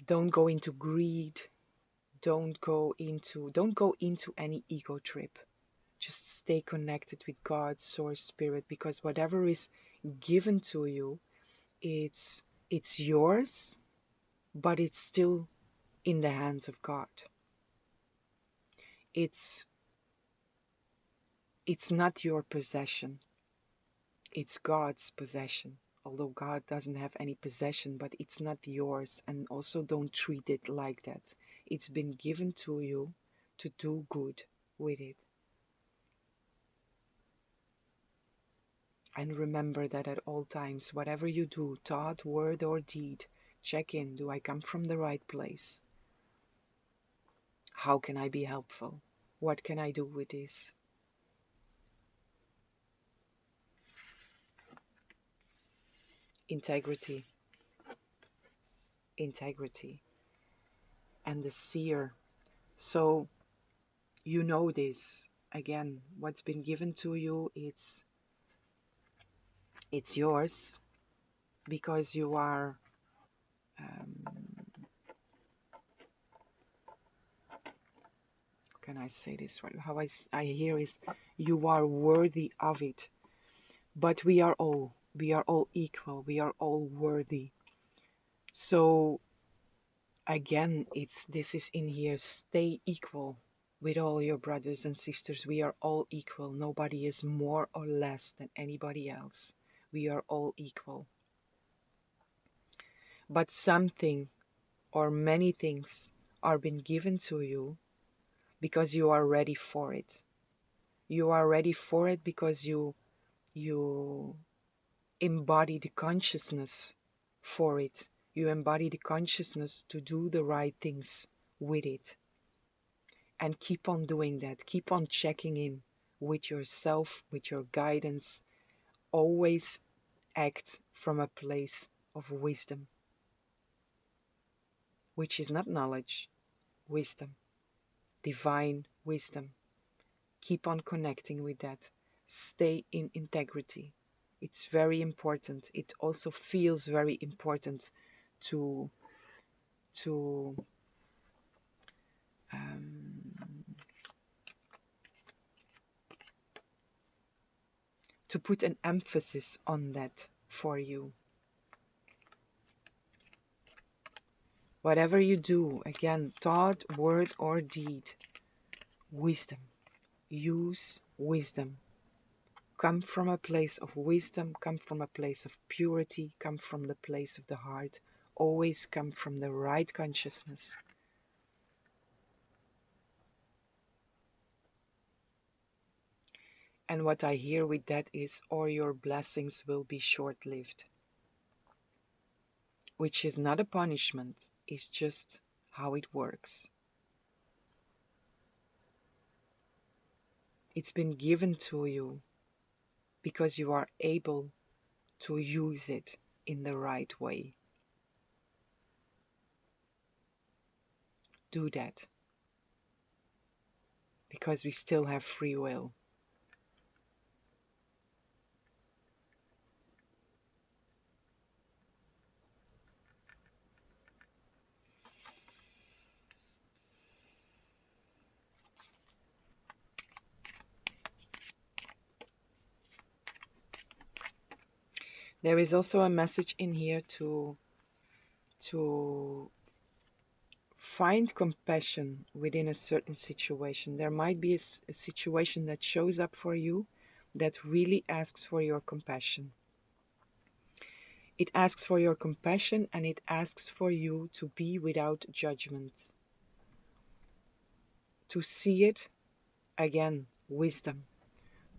don't go into greed, don't go into any ego trip. Just stay connected with God, source, spirit, because whatever is given to you, it's yours, but it's still in the hands of God. It's not your possession. It's God's possession. Although God doesn't have any possession, but it's not yours, and also don't treat it like that. It's been given to you to do good with it. And remember that at all times, whatever you do, thought, word, or deed, check in. Do I come from the right place? How can I be helpful? What can I do with this? Integrity, integrity, and the seer. So you know this. Again, what's been given to you, it's yours because you are can I say this right? How I hear is you are worthy of it. But we are all equal. We are all worthy. So again, this is in here. Stay equal with all your brothers and sisters. We are all equal. Nobody is more or less than anybody else. We are all equal. But something or many things are being given to you because you are ready for it. You are ready for it because you embody the consciousness for it. You embody the consciousness to do the right things with it. And keep on doing that. Keep on checking in with yourself, with your guidance. Always act from a place of wisdom, which is not knowledge, wisdom, divine wisdom. Keep on connecting with that. Stay in integrity. It's very important. It also feels very important to to um, to put an emphasis on that for you. Whatever you do, again, thought, word, or deed, wisdom. Use wisdom. Come from a place of wisdom, come from a place of purity, come from the place of the heart. Always come from the right consciousness. And what I hear with that is, all your blessings will be short-lived. Which is not a punishment, it's just how it works. It's been given to you because you are able to use it in the right way. Do that. Because we still have free will. There is also a message in here to find compassion within a certain situation. There might be a situation that shows up for you that really asks for your compassion. It asks for your compassion and it asks for you to be without judgment. To see it, again, wisdom.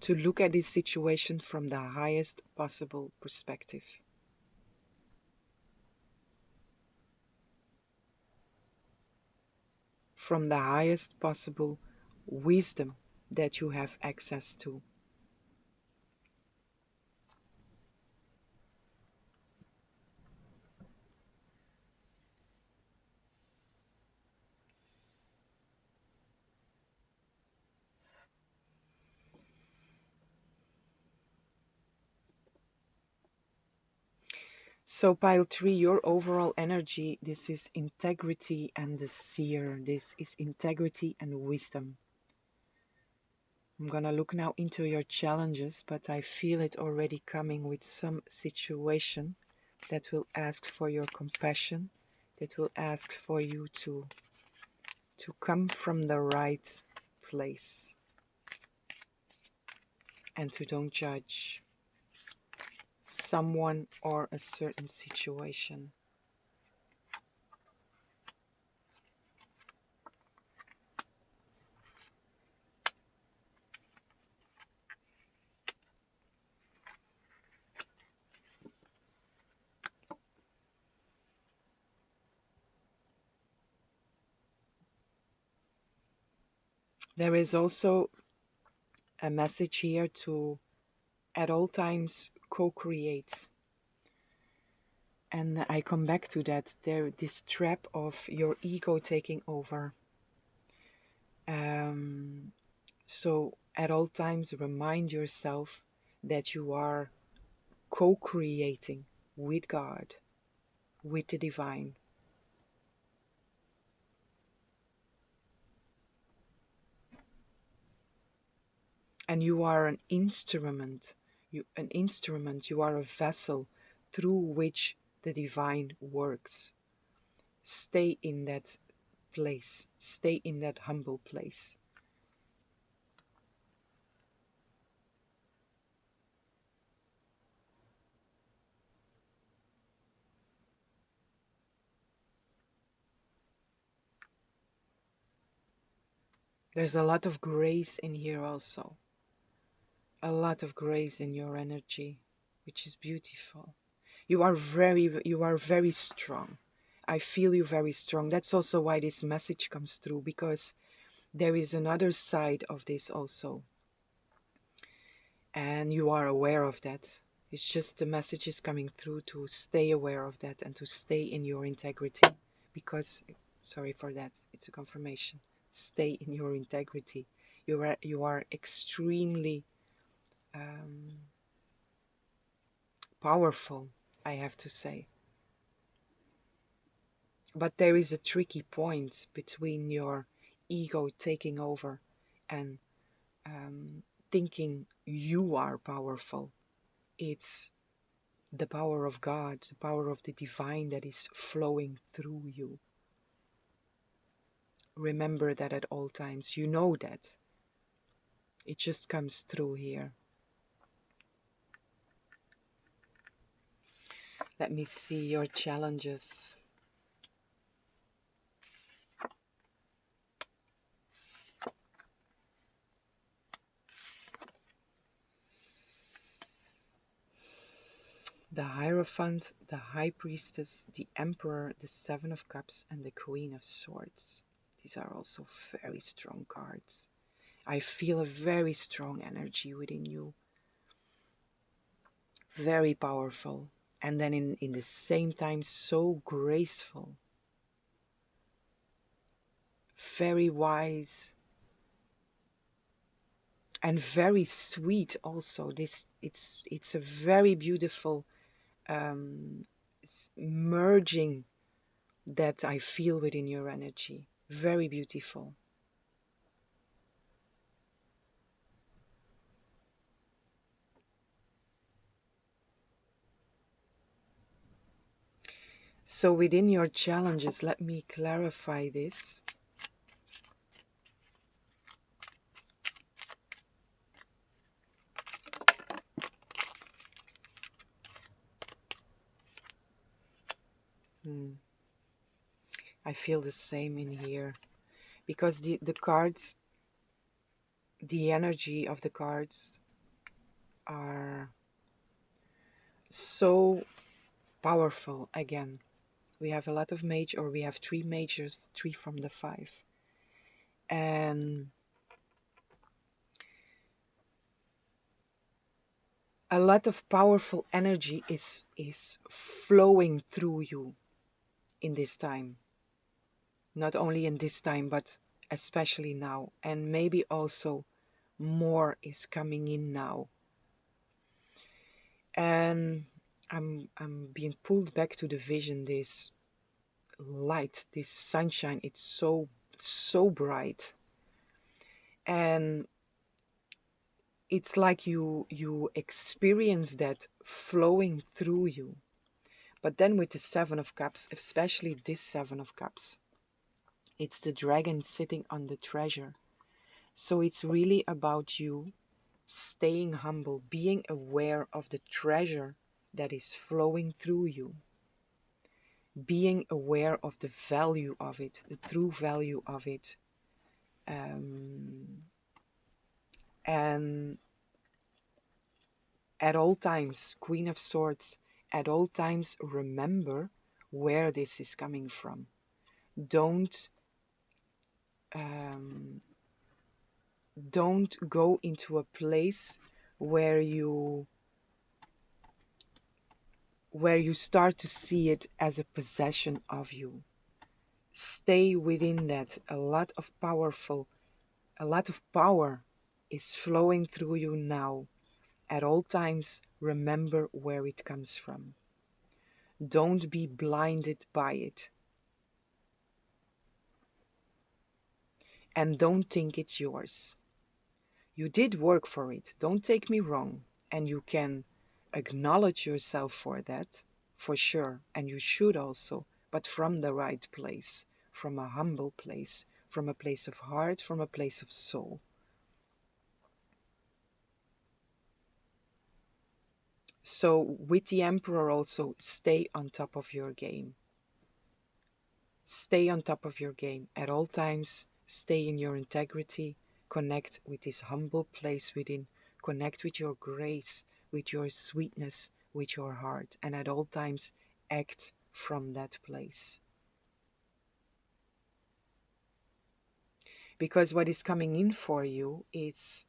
To look at this situation from the highest possible perspective. From the highest possible wisdom that you have access to. So pile 3, your overall energy, this is integrity and the seer. This is integrity and wisdom. I'm gonna look now into your challenges, but I feel it already coming with some situation that will ask for your compassion, that will ask for you to come from the right place and to don't judge someone or a certain situation. There is also a message here to at all times co-create. And I come back to that. This trap of your ego taking over. So at all times remind yourself that you are co-creating with God, with the divine. And you are an instrument. You are a vessel through which the divine works. Stay in that place. Stay in that humble place. There's a lot of grace in here also. A lot of grace in your energy, which is beautiful. You are very strong. I feel you very strong. That's also why this message comes through, because there is another side of this also. And you are aware of that. It's just the message is coming through to stay aware of that and to stay in your integrity. Because, sorry for that, it's a confirmation. Stay in your integrity. You are extremely powerful, I have to say. But there is a tricky point between your ego taking over and thinking you are powerful. It's the power of God, the power of the divine that is flowing through you. Remember that at all times. You know that. It just comes through here. Let me see your challenges. The Hierophant, the High Priestess, the Emperor, the Seven of Cups, and the Queen of Swords. These are also very strong cards. I feel a very strong energy within you. Very powerful. And then in the same time, so graceful. Very wise. And very sweet also. It's a very beautiful merging that I feel within your energy. Very beautiful. So within your challenges, let me clarify this. I feel the same in here. Because the cards, the energy of the cards are so powerful again. We have a lot of or we have three majors, three from the five. And a lot of powerful energy is flowing through you in this time. Not only in this time, but especially now. And maybe also more is coming in now. And I'm being pulled back to the vision, this light, this sunshine. It's so bright. And it's like you experience that flowing through you. But then with the Seven of Cups, especially this Seven of Cups, it's the dragon sitting on the treasure. So it's really about you staying humble, being aware of the treasure that is flowing through you, being aware of the value of it, the true value of it. And at all times, Queen of Swords, at all times remember where this is coming from. Don't Don't go into a place where you start to see it as a possession of you. Stay within that. A lot of power is flowing through you now. At all times, remember where it comes from. Don't be blinded by it. And don't think it's yours. You did work for it, don't take me wrong. And you can acknowledge yourself for that, for sure. And you should also, but from the right place, from a humble place, from a place of heart, from a place of soul. So, with the Emperor, also stay on top of your game. Stay on top of your game at all times. Stay in your integrity. Connect with this humble place within. Connect with your grace, with your sweetness, with your heart. And at all times, act from that place. Because what is coming in for you is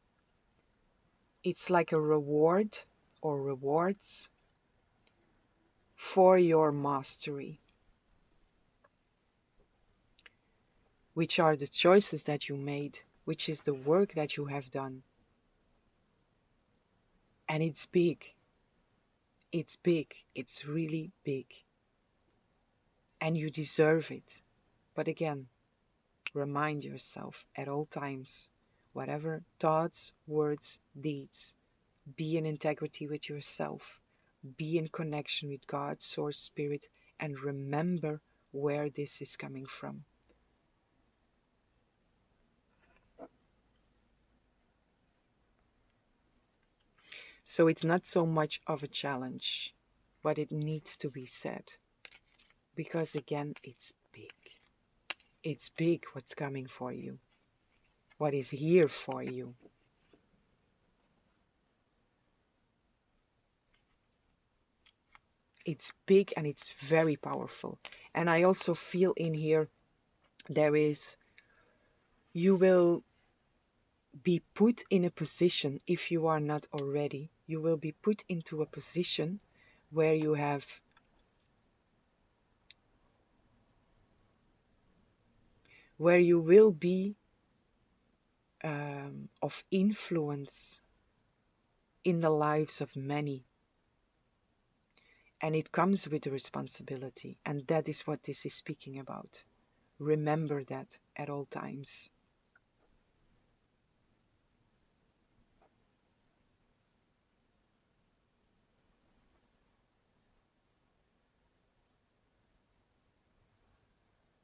it's like a reward or rewards for your mastery, which are the choices that you made, which is the work that you have done. And it's big. It's big. It's really big. And you deserve it. But again, remind yourself at all times, whatever thoughts, words, deeds, be in integrity with yourself, be in connection with God, Source, Spirit, and remember where this is coming from. So it's not so much of a challenge, but it needs to be said. Because again, it's big. It's big what's coming for you, what is here for you. It's big and it's very powerful. And I also feel in here you will be put in a position, if you are not already, you will be put into a position where you will be of influence in the lives of many. And it comes with a responsibility. And that is what this is speaking about. Remember that at all times.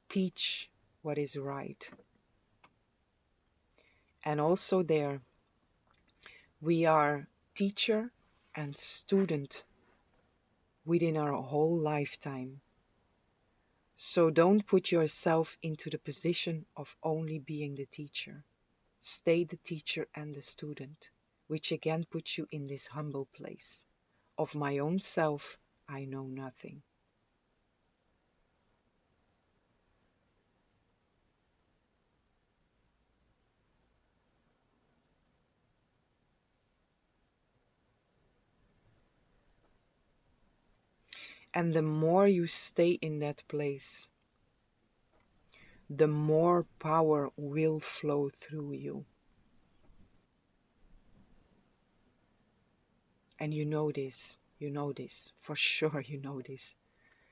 Teach what is right. And also there, we are teacher and student within our whole lifetime. So don't put yourself into the position of only being the teacher. Stay the teacher and the student, which again puts you in this humble place. Of my own self, I know nothing. And the more you stay in that place, the more power will flow through you. And you know this, for sure you know this.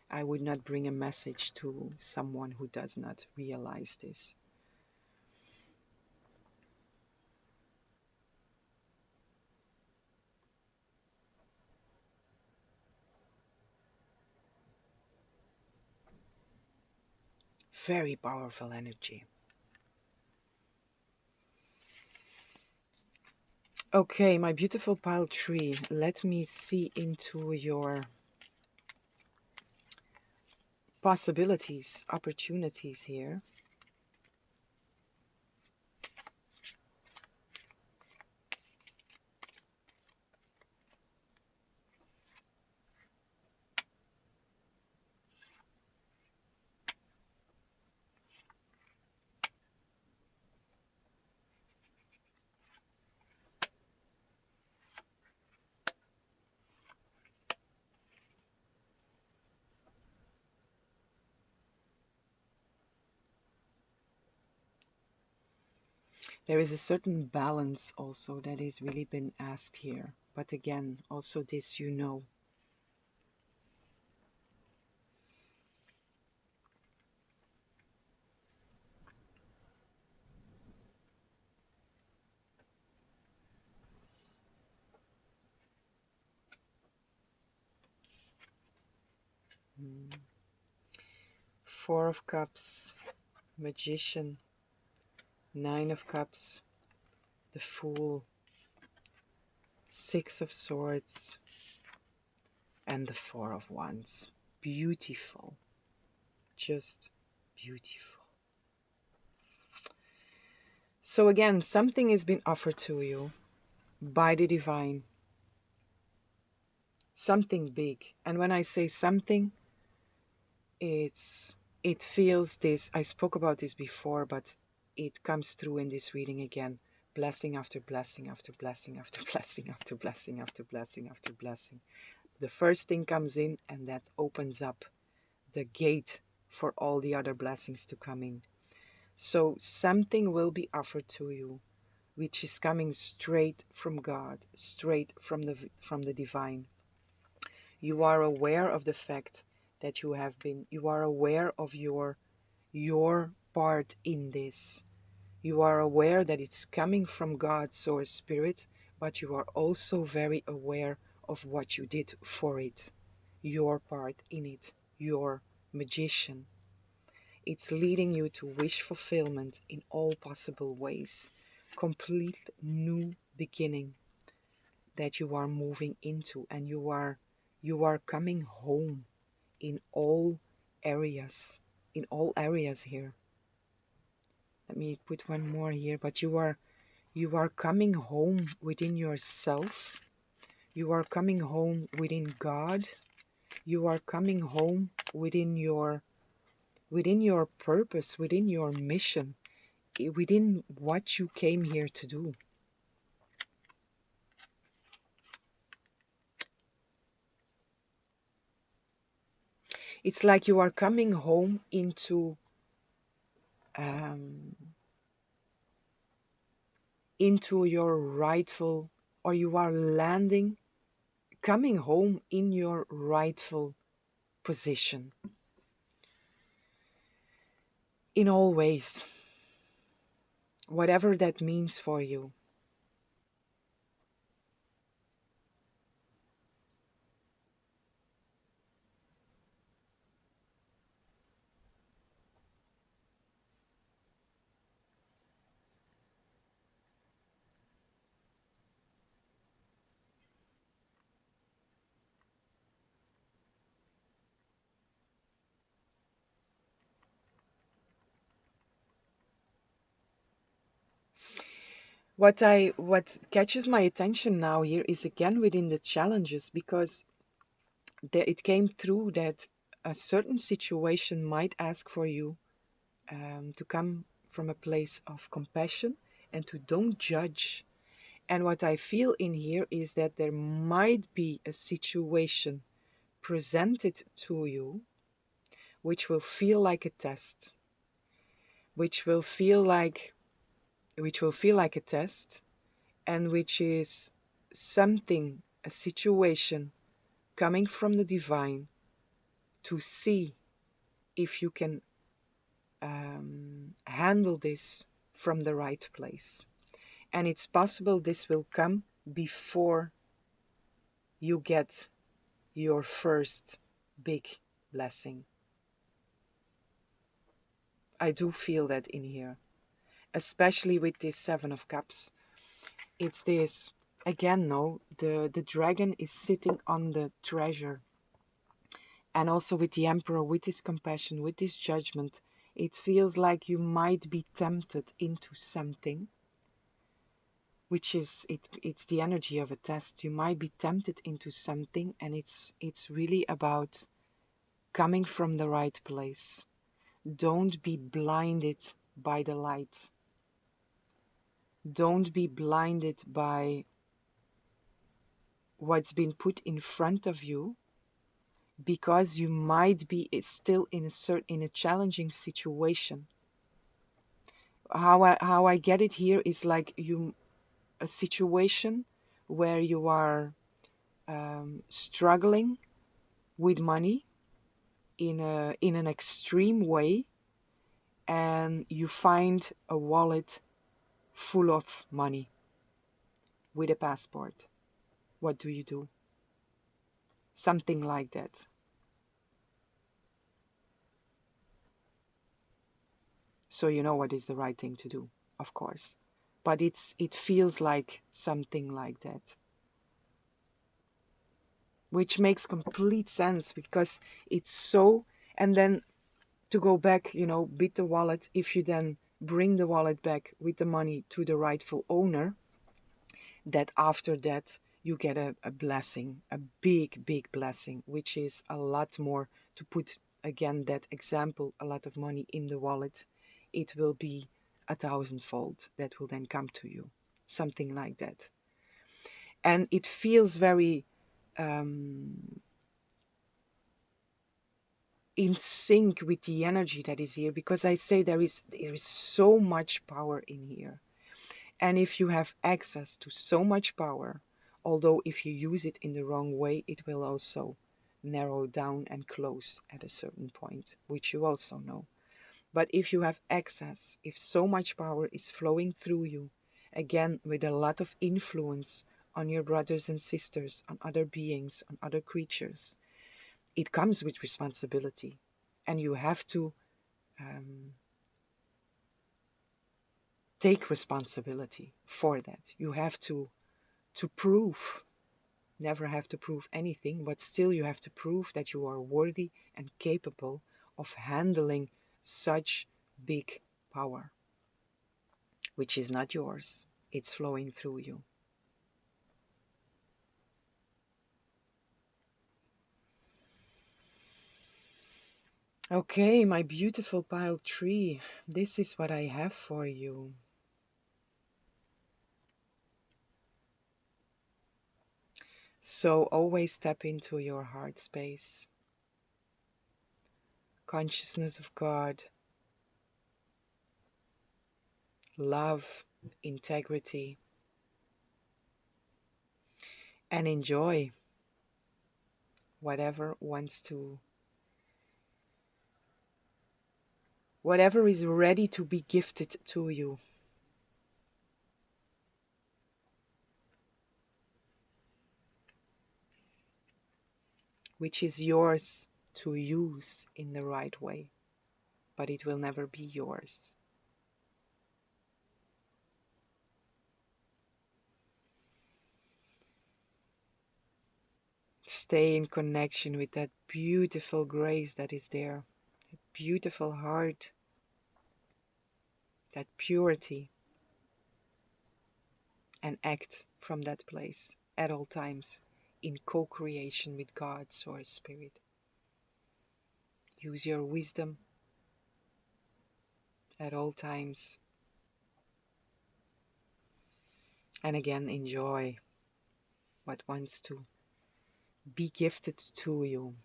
I would not bring a message to someone who does not realize this. Very powerful energy. Okay, my beautiful pile tree, let me see into your possibilities, opportunities here. There is a certain balance also that is really been asked here. But again, also this you know. Mm. Four of Cups, Magician, Nine of Cups, the Fool, Six of Swords, and the Four of Wands. Beautiful. Just beautiful. So again, something has been offered to you by the divine. Something big. And when I say something, it feels this. I spoke about this before, but it comes through in this reading again. Blessing after blessing after blessing after blessing after blessing after blessing after blessing. The first thing comes in, and that opens up the gate for all the other blessings to come in. So something will be offered to you, which is coming straight from God, straight from the divine. You are aware of the fact that you are aware of your part in this. You are aware that it's coming from God, source spirit, but you are also very aware of what you did for it, your part in it, your magician. It's leading you to wish fulfillment in all possible ways. Complete new beginning that you are moving into, and you are coming home in all areas, in all areas here. Let me put one more here. But you are coming home within yourself. You are coming home within God. You are coming home within your purpose, within your mission, within what you came here to do. It's like you are coming home um, into your rightful, or you are landing, coming home in your rightful position in all ways, whatever that means for you. What catches my attention now here is again within the challenges, because it came through that a certain situation might ask for you to come from a place of compassion and to don't judge. And what I feel in here is that there might be a situation presented to you which will feel like a test, which will feel like a test, and which is something, a situation coming from the divine to see if you can handle this from the right place. And it's possible this will come before you get your first big blessing. I do feel that in here, especially with this Seven of Cups. It's this again. No, the dragon is sitting on the treasure, and also with the Emperor, with his compassion, with his judgment. It feels like you might be tempted into something, which is it's the energy of a test. You might be tempted into something, and it's really about coming from the right place. Don't be blinded by the light. Don't be blinded by what's been put in front of you, because you might be still in a challenging situation. How I get it here is like a situation where you are struggling with money in an extreme way, and you find a wallet full of money with a passport. What do you do? Something like that. So you know what is the right thing to do, of course. But it feels like something like that, which makes complete sense because it's so. And then to go back, with the wallet, if you then bring the wallet back with the money to the rightful owner, that after that you get a blessing, a big, big blessing, which is a lot more. To put again that example, a lot of money in the wallet, it will be 1,000-fold that will then come to you, something like that. And it feels very in sync with the energy that is here, because I say there is so much power in here. And if you have access to so much power, although if you use it in the wrong way, it will also narrow down and close at a certain point, which you also know. But if you have access, if so much power is flowing through you, again with a lot of influence on your brothers and sisters, on other beings, on other creatures, it comes with responsibility. And you have to take responsibility for that. You have to prove, never have to prove anything, but still you have to prove that you are worthy and capable of handling such big power, which is not yours. It's flowing through you. Okay, my beautiful pile tree, this is what I have for you. So always step into your heart space, consciousness of God, love, integrity, and enjoy whatever wants to, whatever is ready to be gifted to you, which is yours to use in the right way, but it will never be yours. Stay in connection with that beautiful grace that is there, that beautiful heart, that purity, and act from that place at all times in co-creation with God, Source, Spirit. Use your wisdom at all times. And again, enjoy what wants to be gifted to you.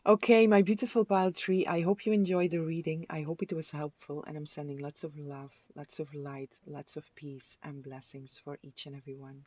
Okay, my beautiful pile tree, I hope you enjoyed the reading. I hope it was helpful, and I'm sending lots of love, lots of light, lots of peace and blessings for each and every one.